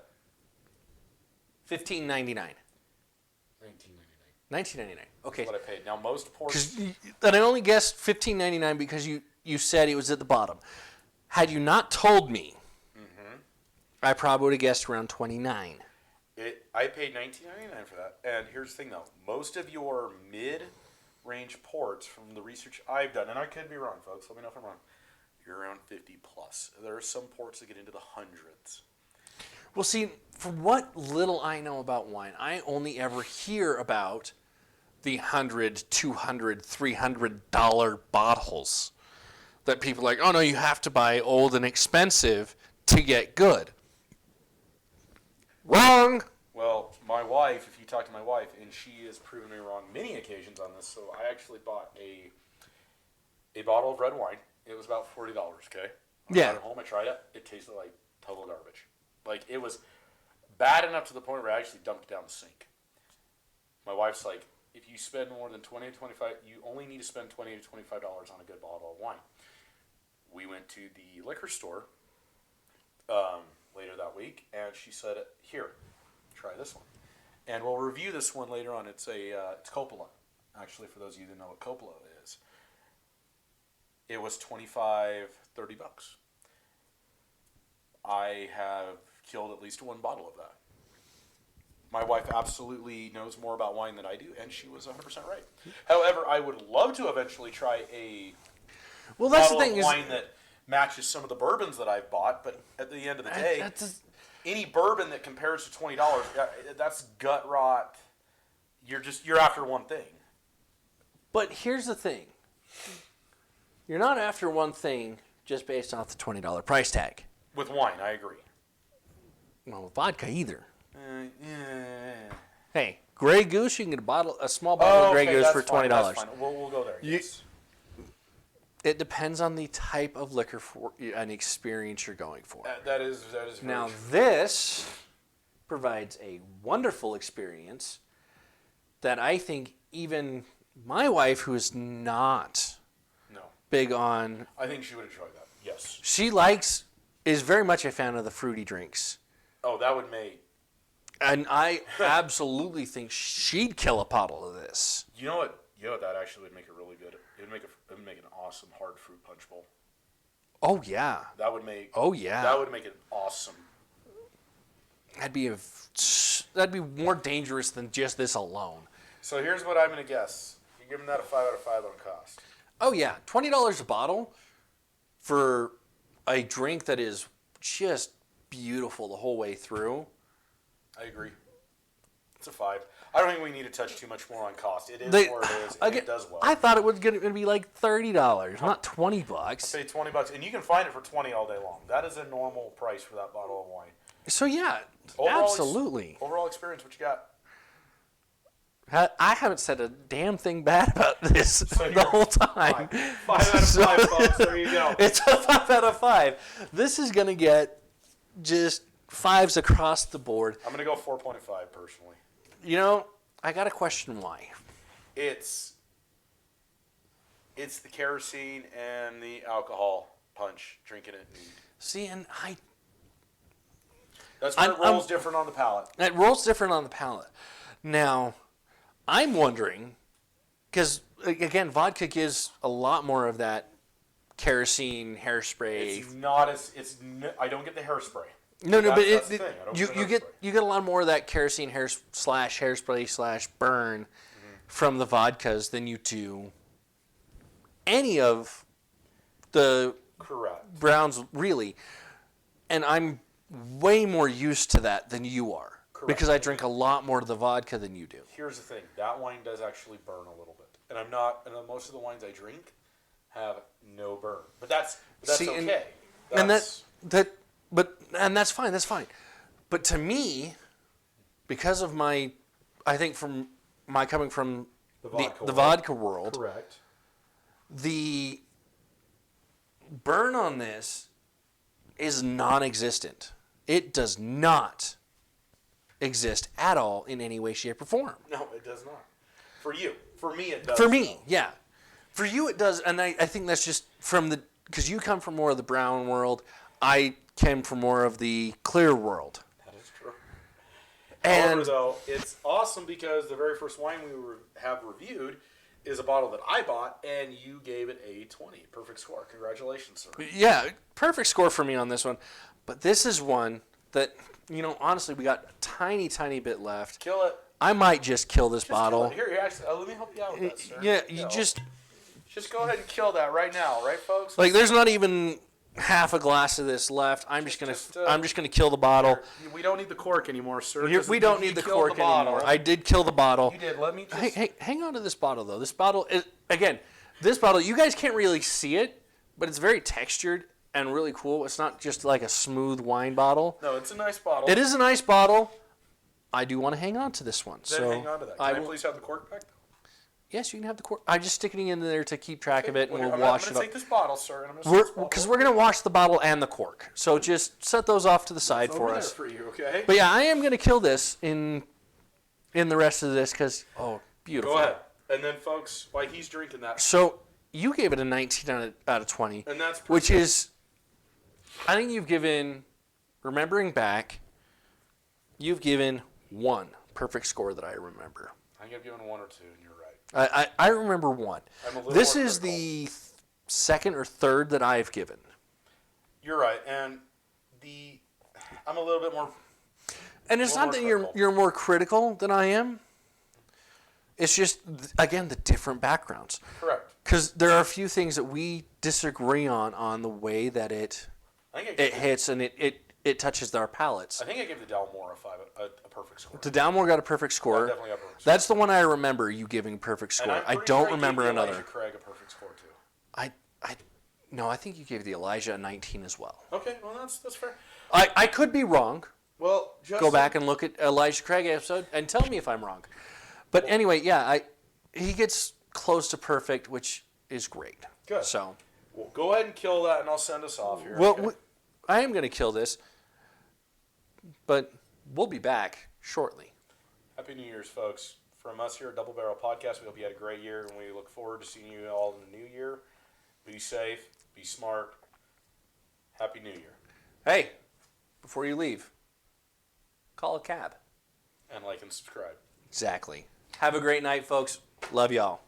$15.99. $19.99. $19.99. Okay. That's what I paid. Now, most ports. And I only guessed $15.99 because you said it was at the bottom. Had you not told me, I probably would have guessed around $29. I paid $19.99 for that. And here's the thing, though. Most of your mid-range ports, from the research I've done, and I could be wrong, folks. Let me know if I'm wrong. You're around 50 plus. There are some ports that get into the hundreds. Well, see, from what little I know about wine, I only ever hear about the $100, $200, $300 bottles that people are like, oh no, you have to buy old and expensive to get good. Wrong. Well, my wife, if you talk to my wife, and she has proven me wrong many occasions on this, so I actually bought a bottle of red wine. It was about $40, okay? I got it home, I tried it. It tasted like total garbage. Like, it was bad enough to the point where I actually dumped it down the sink. My wife's like, if you spend more than $20 to $25, you only need to spend $20 to $25 on a good bottle of wine. We went to the liquor store later that week, and she said, here, try this one. And we'll review this one later on. It's Coppola. Actually, for those of you that know what Coppola is. It was $25, $30. I have killed at least one bottle of that. My wife absolutely knows more about wine than I do, and she was 100% right. However, I would love to eventually try a bottle of wine that matches some of the bourbons that I've bought, but at the end of the day, any bourbon that compares to $20, that's gut rot. You're after one thing. But here's the thing. You're not after one thing just based off the $20 price tag. With wine, I agree. Well, with vodka either. Yeah. Hey, Grey Goose, you can get a small bottle of Grey Goose for $20. That's fine. We'll go there. Yes. It depends on the type of liquor and experience you're going for. That is very now, true. this provides a wonderful experience that I think even my wife, who is not big on... I think she would enjoy that, yes. She is very much a fan of the fruity drinks. Oh, that would make... And I absolutely think she'd kill a bottle of this. You know what? That actually would make it really good. It would make an awesome hard fruit punch bowl. Oh yeah. That would make. Oh yeah. That would make it awesome. That'd be more dangerous than just this alone. So here's what I'm going to guess. You're giving that a 5 out of 5 on cost. Oh, yeah. $20 a bottle for a drink that is just beautiful the whole way through. I agree. It's a 5. I don't think we need to touch too much more on cost. It is what it is, and again, it does well. I thought it was going to be like $30, not $20. I'll say $20, and you can find it for $20 all day long. That is a normal price for that bottle of wine. So, yeah, absolutely. Overall experience, what you got? I haven't said a damn thing bad about this the whole time. 5 out of 5, folks. There you go. It's a 5 out of 5. This is going to get just 5s across the board. I'm going to go 4.5 personally. You know, I got to question why. It's the kerosene and the alcohol punch, drinking it. See, and That's where it rolls different on the palate. It rolls different on the palate. Now, I'm wondering, because, again, vodka gives a lot more of that kerosene, hairspray. It's not as, I don't get the hairspray. No, that's but the thing. I don't you get a lot more of that kerosene hairspray / burn from the vodkas than you do any of the Correct. browns, really. And I'm way more used to that than you are. Correct. Because I drink a lot more of the vodka than you do. Here's the thing. That wine does actually burn a little bit. And most of the wines I drink have no burn. But that's See, okay. And that's fine. That's fine. But to me, because of I think from my coming from the vodka world, correct, the burn on this is non-existent. It does not exist at all in any way, shape, or form. No, it does not. For you. For me, it does. For me, yeah. For you, it does. And I think that's just because you come from more of the brown world. I came from more of the clear world. That is true. And however, though, it's awesome because the very first wine we have reviewed is a bottle that I bought, and you gave it a 20. Perfect score. Congratulations, sir. Yeah, perfect score for me on this one. But this is one that, honestly, we got a tiny, tiny bit left. Kill it. I might just kill this bottle. Kill it. Here, actually, let me help you out with that, sir. Yeah, you just go ahead and kill that right now, right, folks? there's not even half a glass of this left. I'm just gonna kill the bottle. We don't need the cork anymore, sir. We don't need the cork anymore. I did kill the bottle. You did. Let me just... Hey, hang on to this bottle though. This bottle is this bottle. You guys can't really see it, but it's very textured and really cool. It's not just like a smooth wine bottle. No, it's a nice bottle. It is a nice bottle. I do want to hang on to this one. Then hang on to that. Can I please have the cork back? Yes, you can have the cork. I'm just sticking it in there to keep track of it, and we'll wash it up. I'm going to take this bottle, sir, and I'm going to because we're going to wash the bottle and the cork. So just set those off to the side for us. For you, okay? But yeah, I am going to kill this in the rest of this because beautiful. Go ahead. And then, folks, while he's drinking that. So you gave it a 19 out of 20, and that's which is, I think you've given, remembering back, you've given one perfect score that I remember. I think I've given 1 or 2, and you're right. I remember one. This is the second or third that I've given. You're right, and I'm a little bit more. And it's not that you're more critical than I am. It's just, again, the different backgrounds. Correct. Because there are a few things that we disagree on the way that it hits and it touches our palates. I think I gave the Dalmore a perfect score. The Dalmore got a perfect score. Yeah, definitely got a perfect score. That's the one I remember you giving perfect score. I don't remember another. Elijah Craig a perfect score too. No, I think you gave the Elijah a 19 as well. Okay, well that's fair. I could be wrong. Well, go back and look at Elijah Craig episode and tell me if I'm wrong. But anyway, yeah, he gets close to perfect, which is great. Good. So, well, go ahead and kill that, and I'll send us off here. Well, okay? I am going to kill this, but we'll be back shortly. Happy New Year's, folks. From us here at Double Barrel Podcast, we hope you had a great year, and we look forward to seeing you all in the new year. Be safe, be smart. Happy New Year. Hey, before you leave, call a cab. And like and subscribe. Exactly. Have a great night, folks. Love y'all.